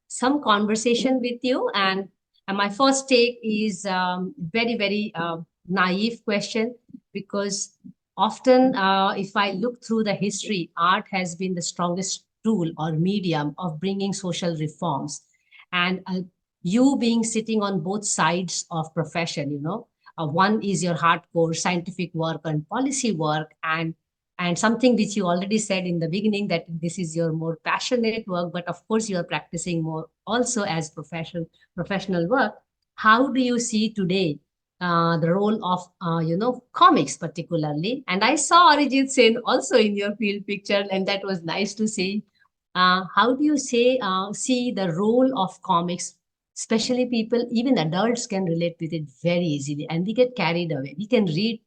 some conversation with you. And my first take is very, very naive question, because often if I look through the history, art has been the strongest tool or medium of bringing social reforms. And you being sitting on both sides of profession, one is your hardcore scientific work and policy work, and something which you already said in the beginning, that this is your more passionate work, but of course you are practicing more also as professional work. How do you see today the role of comics particularly? And I saw Arijit Sen also in your field picture, and that was nice to see. How do you see the role of comics? Especially people, even adults can relate with it very easily, and we get carried away. We can read.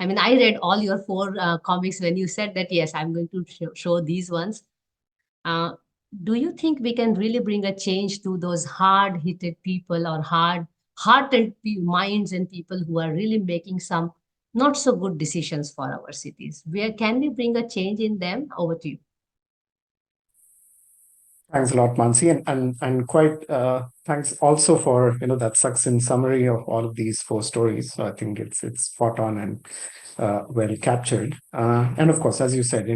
I mean, I read all your four comics when you said that, yes, I'm going to show these ones. Uh, do you think we can really bring a change to those hard-hitted people, or hard-hearted minds and people who are really making some not so good decisions for our cities? Where can we bring a change in them? Over to you. Thanks a lot, Mansi, and quite thanks also for that succinct summary of all of these four stories. So I think it's spot on and well captured. And of course, as you said,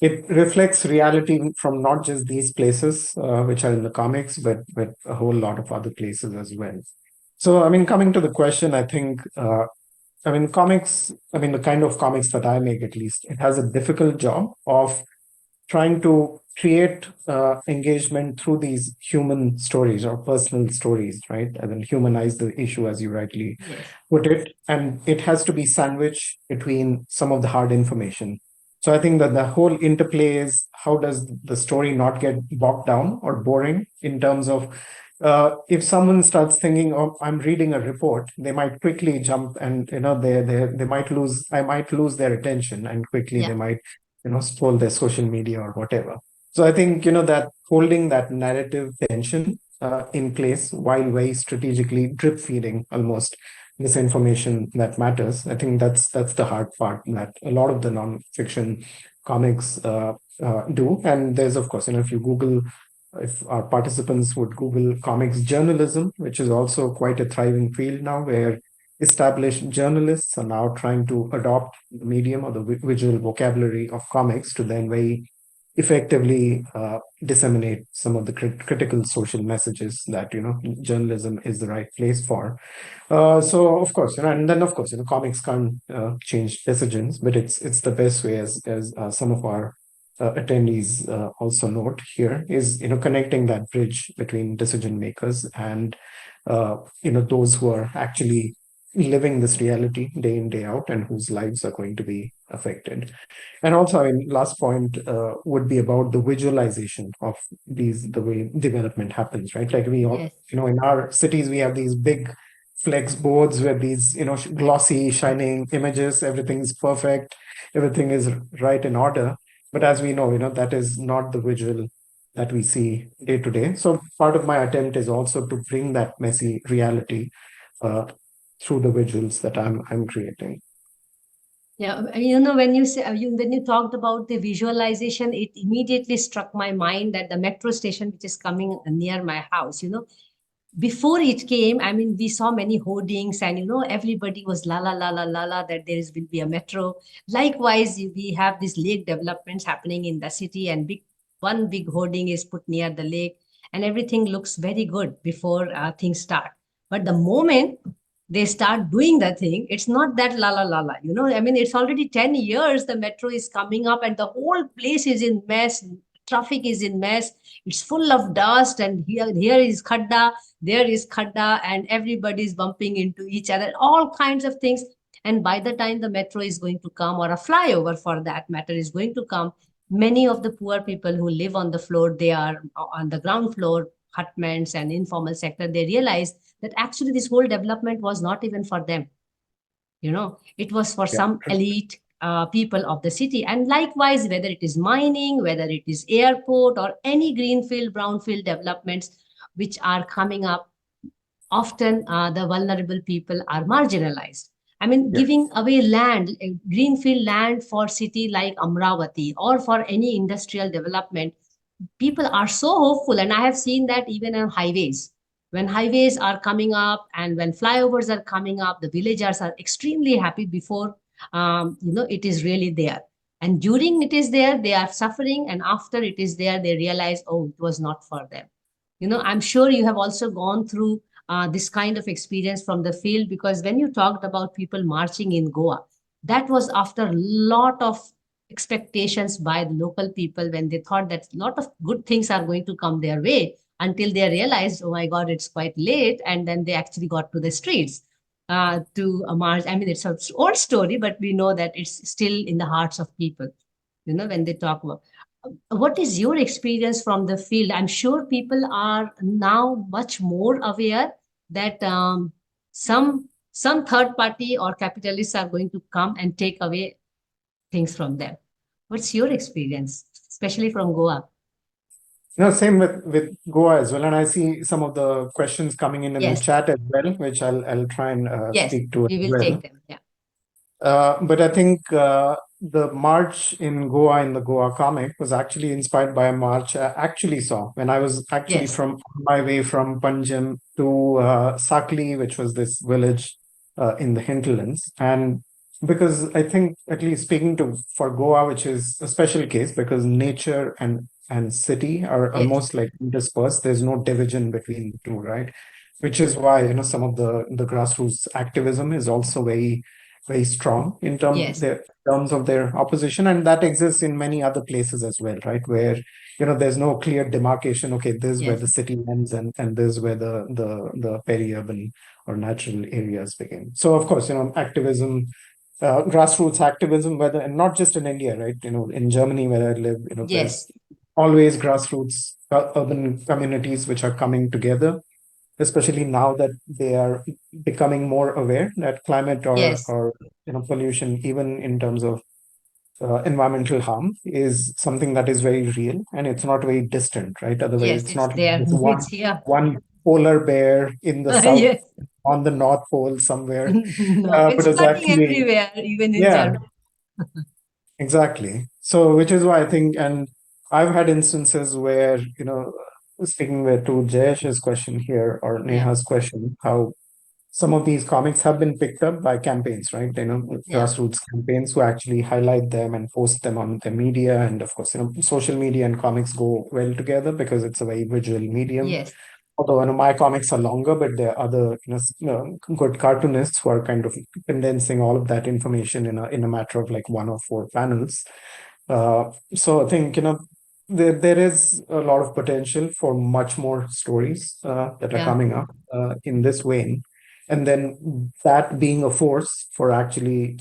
it reflects reality from not just these places which are in the comics, but a whole lot of other places as well. So I mean, coming to the question, I think comics. I mean, the kind of comics that I make, at least, it has a difficult job of trying to create engagement through these human stories or personal stories, right? And then humanize the issue, as you rightly put it. And it has to be sandwiched between some of the hard information. So I think that the whole interplay is, how does the story not get bogged down or boring, in terms of if someone starts thinking, oh, I'm reading a report, they might quickly jump, and they might lose, I might lose their attention, and quickly they might scroll their social media or whatever. So I think that holding that narrative tension in place, while very strategically drip feeding almost this information that matters, I think that's the hard part that a lot of the non-fiction comics do. And there's, of course, if you Google, if our participants would Google comics journalism, which is also quite a thriving field now, where established journalists are now trying to adopt the medium or the visual vocabulary of comics to then very effectively disseminate some of the critical social messages that journalism is the right place for. So of course, and then of course, comics can't change decisions, but it's the best way, as some of our attendees also note here, is connecting that bridge between decision makers and those who are actually living this reality day in, day out, and whose lives are going to be affected. And also, I mean, last point would be about the visualization of the way development happens, right? Like we all, in our cities, we have these big flex boards with these, glossy, shining images. Everything's perfect. Everything is right in order. But as we know, that is not the visual that we see day to day. So part of my attempt is also to bring that messy reality through the visuals that I'm creating. Yeah, when you talked about the visualization, it immediately struck my mind that the metro station, which is coming near my house, before it came, I mean, we saw many hoardings, and everybody was la la la la la la that will be a metro. Likewise, we have these lake developments happening in the city, and one big hoarding is put near the lake, and everything looks very good before things start. But the moment they start doing the thing, it's not that la la la la. I mean, it's already 10 years the metro is coming up, and the whole place is in mess. Traffic is in mess. It's full of dust, and here is khadda, there is khadda, and everybody is bumping into each other, all kinds of things. And by the time the metro is going to come, or a flyover for that matter is going to come, many of the poor people who live on the floor, they are on the ground floor, hutments and informal sector, they realize that actually this whole development was not even for them. It was for some elite people of the city. And likewise, whether it is mining, whether it is airport, or any greenfield, brownfield developments which are coming up, often the vulnerable people are marginalized. I mean, giving away land, greenfield land for city like Amravati, or for any industrial development, people are so hopeful. And I have seen that even on highways. When highways are coming up and when flyovers are coming up, the villagers are extremely happy before it is really there. And during it is there, they are suffering. And after it is there, they realize, oh, it was not for them. I'm sure you have also gone through this kind of experience from the field, because when you talked about people marching in Goa, that was after a lot of expectations by the local people, when they thought that a lot of good things are going to come their way, until they realized, oh my God, it's quite late. And then they actually got to the streets to march. I mean, it's an old story, but we know that it's still in the hearts of people, when they talk about. What is your experience from the field? I'm sure people are now much more aware that some third party or capitalists are going to come and take away things from them. What's your experience, especially from Goa? Same with Goa as well. And I see some of the questions coming in the Yes, chat as well, which I'll try and yes, speak to as we will well. take them. Yeah, But I think the march in Goa, in the Goa comic, was actually inspired by a march I actually saw when I was actually yes, from on my way from Panjim to Sakli, which was this village in the hinterlands. And because I think, at least speaking to for Goa, which is a special case because nature and city are yes, almost like interspersed. There's no division between the two, right? Which is why some of the grassroots activism is also very strong in yes, terms of their opposition, and that exists in many other places as well, right? Where there's no clear demarcation. Okay, this is where yes, the city ends, and this is where the peri-urban or natural areas begin. So of course, activism, grassroots activism, whether and not just in India, right? In Germany where I live, there's yes, always grassroots urban communities which are coming together, especially now that they are becoming more aware that climate yes, or pollution, even in terms of environmental harm, is something that is very real and it's not very distant, right? Otherwise, yes, it's it's not there. just It's here. one polar bear in the south, Yes. on the North Pole somewhere, No, but it's it's flooding actually, everywhere, even in yeah, Germany. exactly. So, which is why I think, and I've had instances where, speaking with to Jayesh's question here or Yeah, Neha's question, how some of these comics have been picked up by campaigns, right? yeah, Grassroots campaigns who actually highlight them and post them on the media. And of course, social media and comics go well together because it's a very visual medium. yes, Although my comics are longer, but there are other good cartoonists who are kind of condensing all of that information in a matter of like one or four panels. So I think there is a lot of potential for much more stories that are yeah. coming up in this vein, and then that being a force for actually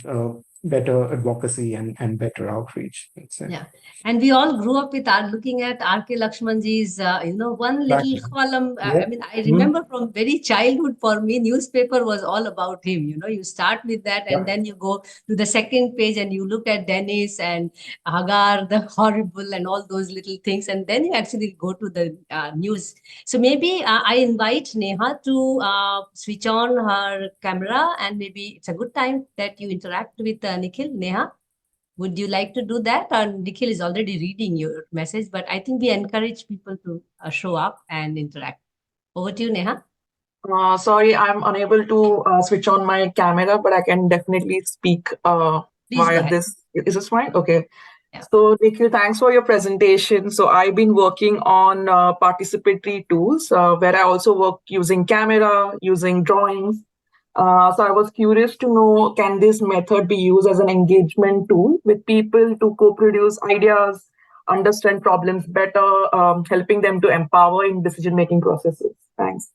better advocacy and better outreach, let's say. Yeah, and we all grew up with looking at R.K. Lakshmanji's, one little Exactly. column. Yeah. I mean, I Mhm. remember from very childhood, for me, newspaper was all about him. You start with that, and Yeah. then you go to the second page, and you look at Dennis and Hagar, the horrible, and all those little things, and then you actually go to the news. So maybe I invite Neha to switch on her camera, and maybe it's a good time that you interact with Nikhil. Neha, would you like to do that? Or Nikhil is already reading your message, but I think we encourage people to show up and interact. Over to you, Neha. Sorry, I'm unable to switch on my camera, but I can definitely speak Please go via ahead. this. Is this fine? Okay. Yeah. So, Nikhil, thanks for your presentation. So, I've been working on participatory tools where I also work using camera, using drawings. So, I was curious to know, can this method be used as an engagement tool with people to co-produce ideas, understand problems better, helping them to empower in decision-making processes? Thanks.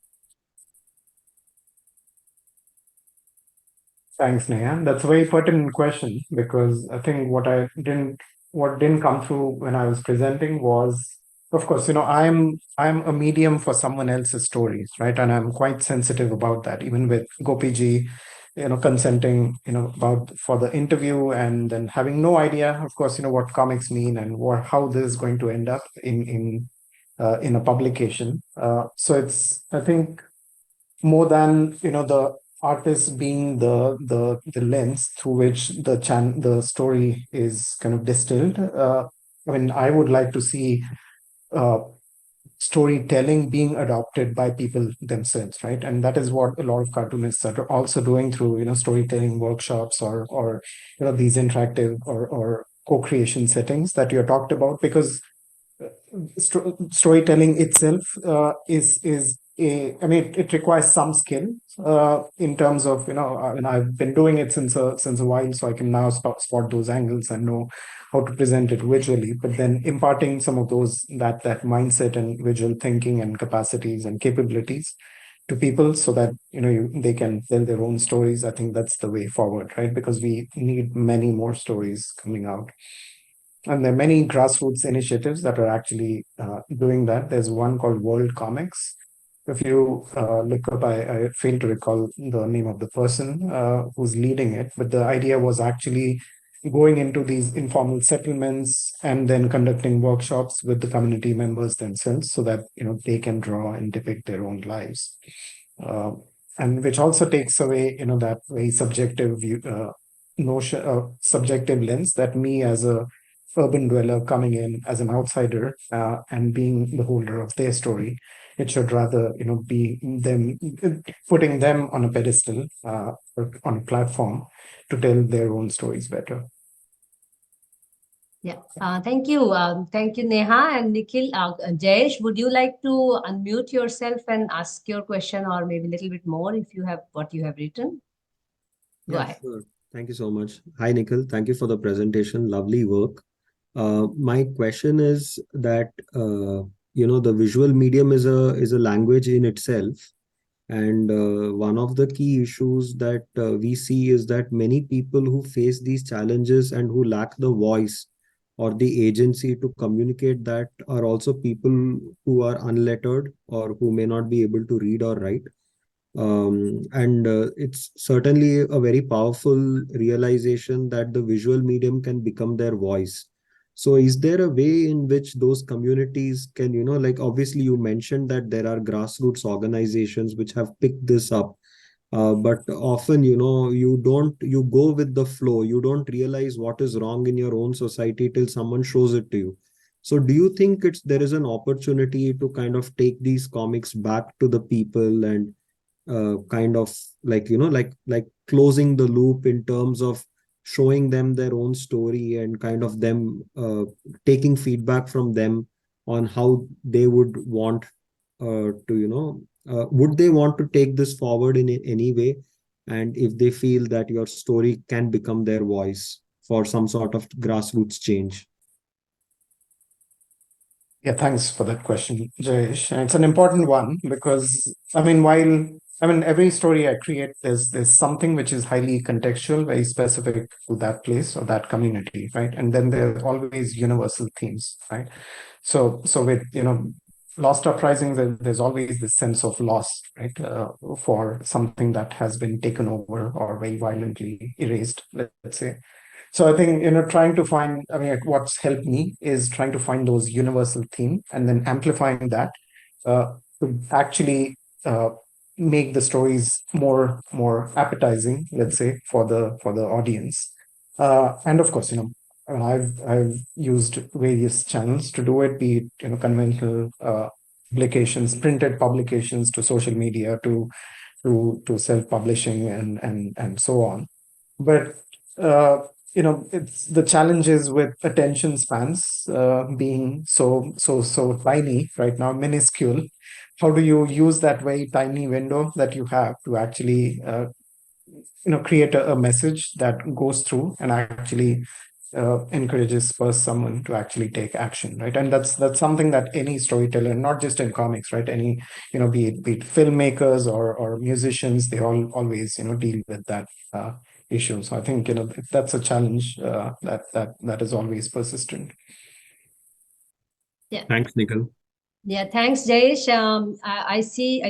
Thanks, Neha. That's a very pertinent question because I think what didn't come through when I was presenting was, of course, I'm a medium for someone else's stories, right? And I'm quite sensitive about that, even with Gopiji, consenting, about for the interview and then having no idea, of course, what comics mean and how this is going to end up in a publication. So it's, I think, more than the artist being the lens through which the story is kind of distilled. I mean, I would like to see uh, storytelling being adopted by people themselves, right? And that is what a lot of cartoonists are also doing through storytelling workshops or these interactive or co-creation settings that you talked about. Because storytelling itself is I mean, it requires some skill in terms of, I mean, I've been doing it since a while, so I can now spot those angles and know how to present it visually. But then imparting some of that mindset and visual thinking and capacities and capabilities to people so that they can tell their own stories. I think that's the way forward, right? Because we need many more stories coming out. And there are many grassroots initiatives that are actually doing that. There's one called World Comics. If you look up, I fail to recall the name of the person who's leading it, but the idea was actually going into these informal settlements and then conducting workshops with the community members themselves so that they can draw and depict their own lives. And which also takes away that very subjective notion, subjective lens that me as a urban dweller coming in as an outsider and being the holder of their story, it should rather be them, putting them on a pedestal or on a platform to tell their own stories better. Yeah, thank you. Thank you, Neha and Nikhil. Jayesh, would you like to unmute yourself and ask your question, or maybe a little bit more if you have what you have written? Go ahead. Sure. Thank you so much. Hi, Nikhil. Thank you for the presentation. Lovely work. My question is that the visual medium is a language in itself, and one of the key issues that we see is that many people who face these challenges and who lack the voice or the agency to communicate that are also people who are unlettered or who may not be able to read or write. And it's certainly a very powerful realization that the visual medium can become their voice. So is there a way in which those communities can, like obviously you mentioned that there are grassroots organizations which have picked this up, but often, you go with the flow. You don't realize what is wrong in your own society till someone shows it to you. So do you think there is an opportunity to kind of take these comics back to the people and kind of like closing the loop in terms of showing them their own story and kind of them taking feedback from them on how they would want would they want to take this forward in any way, and if they feel that your story can become their voice for some sort of grassroots change? Yeah, thanks for that question, Jayesh. And it's an important one because, every story I create, there's something which is highly contextual, very specific to that place or that community, right? And then there's always universal themes, right? So with Lost Uprisings, there's always this sense of loss, right? For something that has been taken over or very violently erased, let's say. So I think, trying to find, what's helped me is trying to find those universal themes and then amplifying that to actually make the stories more appetizing, let's say, for the audience. And of course, I've used various channels to do it, be it conventional publications, printed publications, to social media, to self-publishing and so on. But it's the challenges with attention spans being so tiny right now, minuscule. How do you use that very tiny window that you have to actually create a message that goes through and actually encourages first someone to actually take action, right? And that's something that any storyteller, not just in comics, right? Any be it filmmakers or musicians, they always deal with that issue. So I think that's a challenge that is always persistent. Yeah. Thanks, Nikhil. Yeah, thanks, Jayesh. I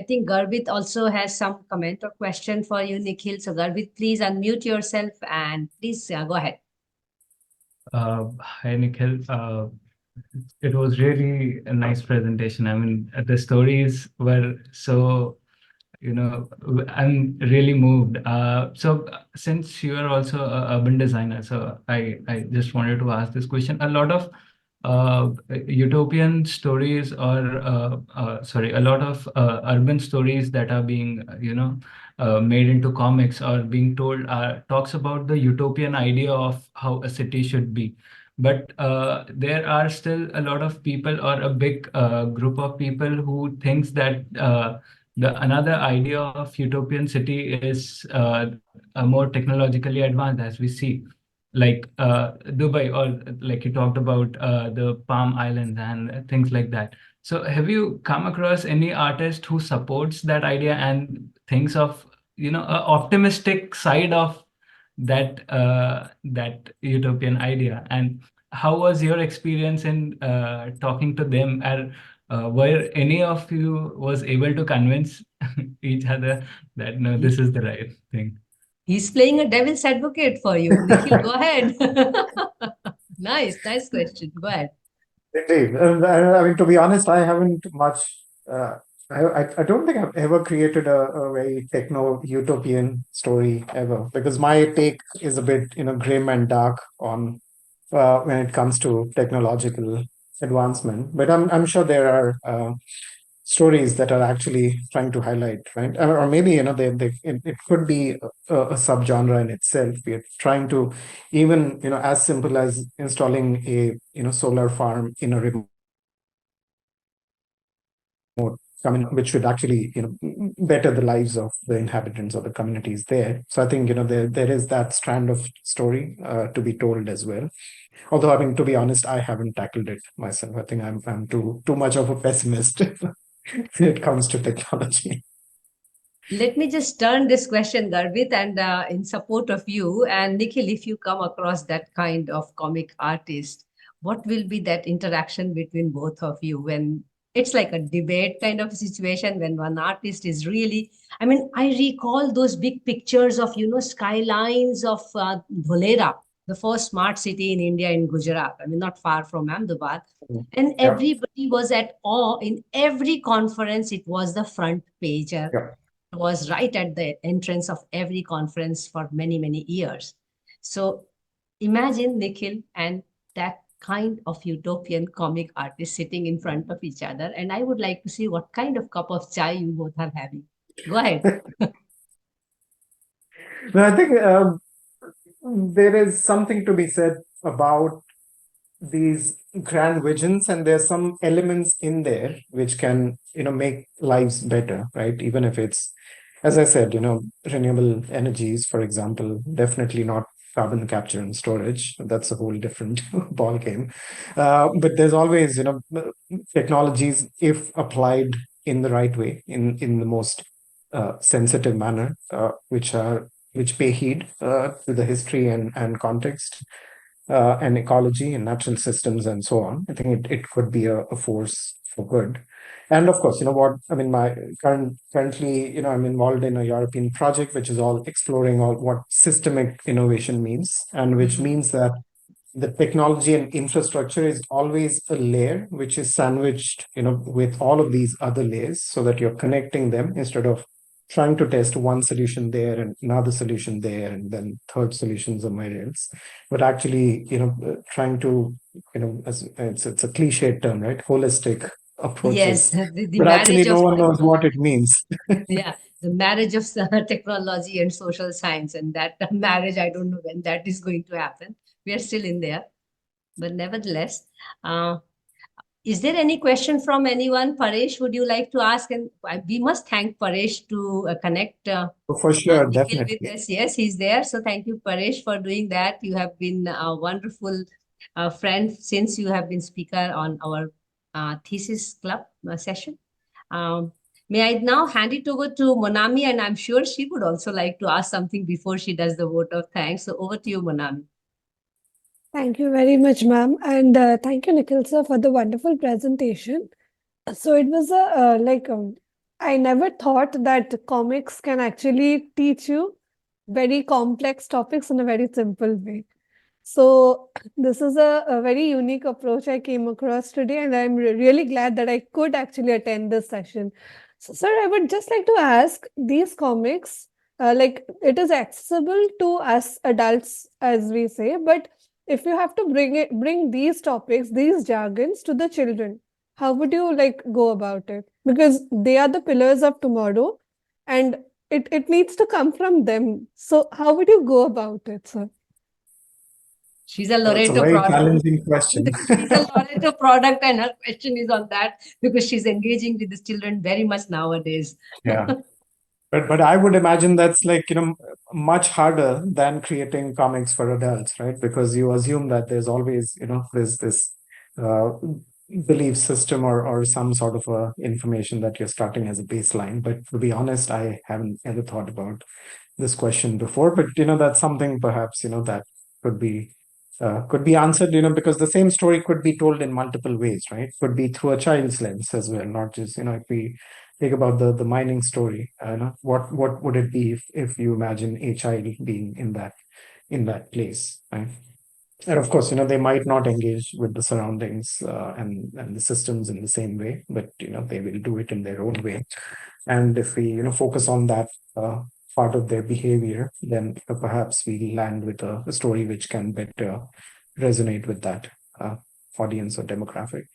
think Garbhit also has some comment or question for you, Nikhil. So Garbhit, please unmute yourself and please go ahead. Hi, Nikhil. It was really a nice presentation. I mean, the stories were so, I'm really moved. So since you are also an urban designer, so I just wanted to ask this question. A lot of utopian stories or a lot of urban stories that are being made into comics or being told talks about the utopian idea of how a city should be, but there are still a lot of people, or a big group of people, who thinks that the another idea of utopian city is more technologically advanced, as we see, like Dubai, or like you talked about the Palm Islands and things like that. So have you come across any artist who supports that idea and thinks of, a optimistic side of that utopian idea? And how was your experience in talking to them? And were any of you was able to convince each other that no, this is the right thing? He's playing a devil's advocate for you. Nikhil, go ahead. Nice question. Go ahead. Indeed. I mean, to be honest, I haven't much. Uh, I don't think I've ever created a very techno utopian story ever, because my take is a bit, grim and dark on when it comes to technological advancement. But I'm sure there are stories that are actually trying to highlight, right? Or maybe, it could be a subgenre in itself. We're trying to even, as simple as installing a, solar farm in a remote community, which would actually, better the lives of the inhabitants of the communities there. So I think, there is that strand of story to be told as well. Although, I mean, to be honest, I haven't tackled it myself. I think I'm too much of a pessimist when it comes to technology. Let me just turn this question, Garbhit, and in support of you. And Nikhil, if you come across that kind of comic artist, what will be that interaction between both of you when it's like a debate kind of situation, when one artist is really, I mean, I recall those big pictures of, skylines of Dholera, the first smart city in India, in Gujarat, I mean, not far from Ahmedabad. And Yeah. everybody was at awe. In every conference, it was the front pager. Yeah. Was right at the entrance of every conference for many, many years. So imagine Nikhil and that kind of utopian comic artist sitting in front of each other. And I would like to see what kind of cup of chai you both are having. Go ahead. No, I think there is something to be said about these grand visions, and there's some elements in there which can, make lives better, right? Even if it's, as I said, renewable energies, for example, definitely not carbon capture and storage. That's a whole different ball game. But there's always, technologies, if applied in the right way, in the most sensitive manner, which pay heed to the history and context and ecology and natural systems and so on. I think it could be a force for good. And of course, what I mean, my currently, I'm involved in a European project which is all exploring all what systemic innovation means, and which means that the technology and infrastructure is always a layer which is sandwiched, with all of these other layers, so that you're connecting them instead of trying to test one solution there and another solution there and then third solution somewhere else, but actually, trying to, as it's a cliched term, right? Holistic Yes, approaches, the but actually marriage no of one knows what technology. it means. Yeah, the marriage of technology and social science. And that marriage, I don't know when that is going to happen. We are still in there. But nevertheless, is there any question from anyone? Paresh, would you like to ask? And we must thank Paresh to connect For sure, Nikhil with definitely. us. Yes, he's there. So thank you, Paresh, for doing that. You have been a wonderful friend since you have been speaker on our thesis club session. May I now hand it over to Monami, and I'm sure she would also like to ask something before she does the vote of thanks. So over to you, Monami. Thank you very much, ma'am. And thank you, Nikhil sir, for the wonderful presentation. So it was I never thought that comics can actually teach you very complex topics in a very simple way. So this is a very unique approach I came across today, and I'm really glad that I could actually attend this session. So, sir, I would just like to ask, these comics, like it is accessible to us adults, as we say, but if you have to bring these topics, these jargons to the children, how would you like go about it? Because they are the pillars of tomorrow, and it needs to come from them. So how would you go about it, sir? She's a So it's a Loreto very product. challenging question. She's a Loreto product, and her question is on that because she's engaging with the children very much nowadays. Yeah. But I would imagine that's like, much harder than creating comics for adults, right? Because you assume that there's always, there's this uh, belief system or some sort of information that you're starting as a baseline. But to be honest, I haven't ever thought about this question before. But, that's something perhaps, that could be answered, because the same story could be told in multiple ways, right? Could be through a child's lens as well, not just, if we think about the mining story, what would it be if you imagine a child being in that place, right? And of course, they might not engage with the surroundings and the systems in the same way, but they will do it in their own way. And if we focus on that part of their behavior, then perhaps we land with a story which can better resonate with that audience or demographic.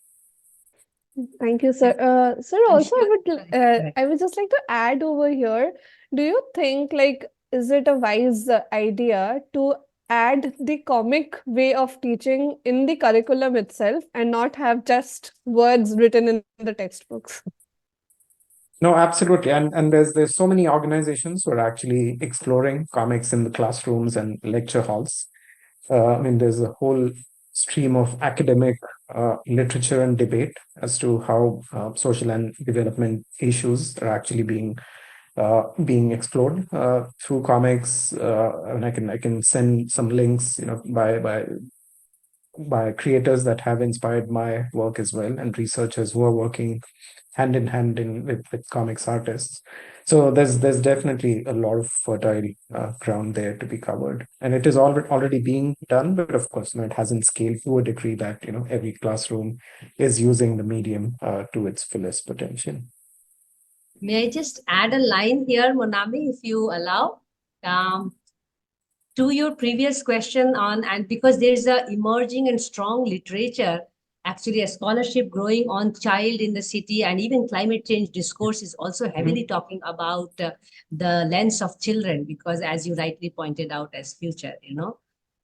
Thank you, sir. Sir, I'm also sure- I would just like to add over here. Do you think is it a wise idea to add the comic way of teaching in the curriculum itself and not have just words written in the textbooks? No, absolutely. And there's so many organizations who are actually exploring comics in the classrooms and lecture halls. I mean, there's a whole stream of academic literature and debate as to how social and development issues are actually being explored through comics. And I can send some links, by creators that have inspired my work as well, and researchers who are working hand in hand with comics artists. So there's definitely a lot of fertile ground there to be covered, and it is already being done. But of course, it hasn't scaled to a degree that every classroom is using the medium to its fullest potential. May I just add a line here, Monami, if you allow? To your previous question on, and because there's a emerging and strong literature, actually a scholarship growing on child in the city, and even climate change discourse is also heavily talking about the lens of children, because as you rightly pointed out, as future,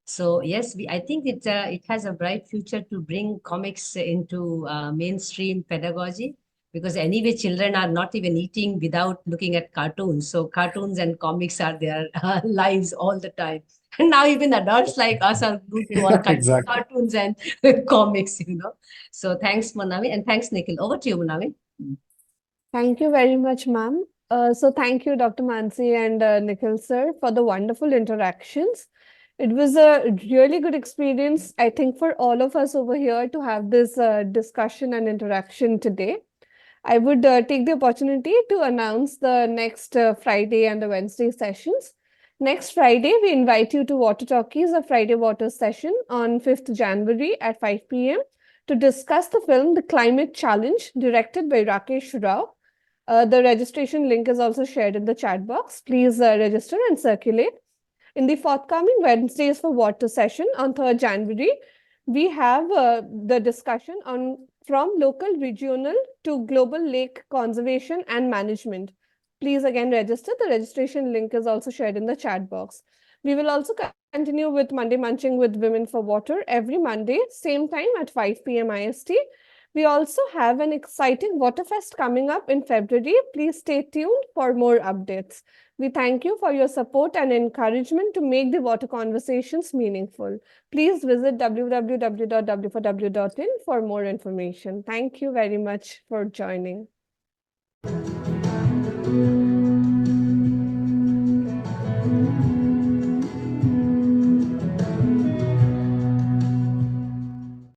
So yes, I think it has a bright future to bring comics into mainstream pedagogy, because anyway, children are not even eating without looking at cartoons. So cartoons and comics are their lives all the time. And now even adults like us are glued to all kinds Exactly. of cartoons and comics, So thanks, Monami, and thanks, Nikhil. Over to you, Monami. Thank you very much, ma'am. So thank you, Dr. Mansee and Nikhil sir, for the wonderful interactions. It was a really good experience, I think, for all of us over here to have this discussion and interaction today. I would take the opportunity to announce the next Friday and the Wednesday sessions. Next Friday, we invite you to Water Talkies, a Friday Waters session on 5th January at 5 p.m. to discuss the film The Climate Challenge, directed by Rakesh Rao. The registration link is also shared in the chat box. Please register and circulate. In the forthcoming Wednesdays for Water session on 3rd January, we have the discussion on from local, regional to global lake conservation and management. Please again register. The registration link is also shared in the chat box. We will also continue with Monday Munching with Women for Water every Monday, same time at 5 p.m. IST. We also have an exciting Waterfest coming up in February. Please stay tuned for more updates. We thank you for your support and encouragement to make the water conversations meaningful. Please visit www.w4w.in for more information. Thank you very much for joining.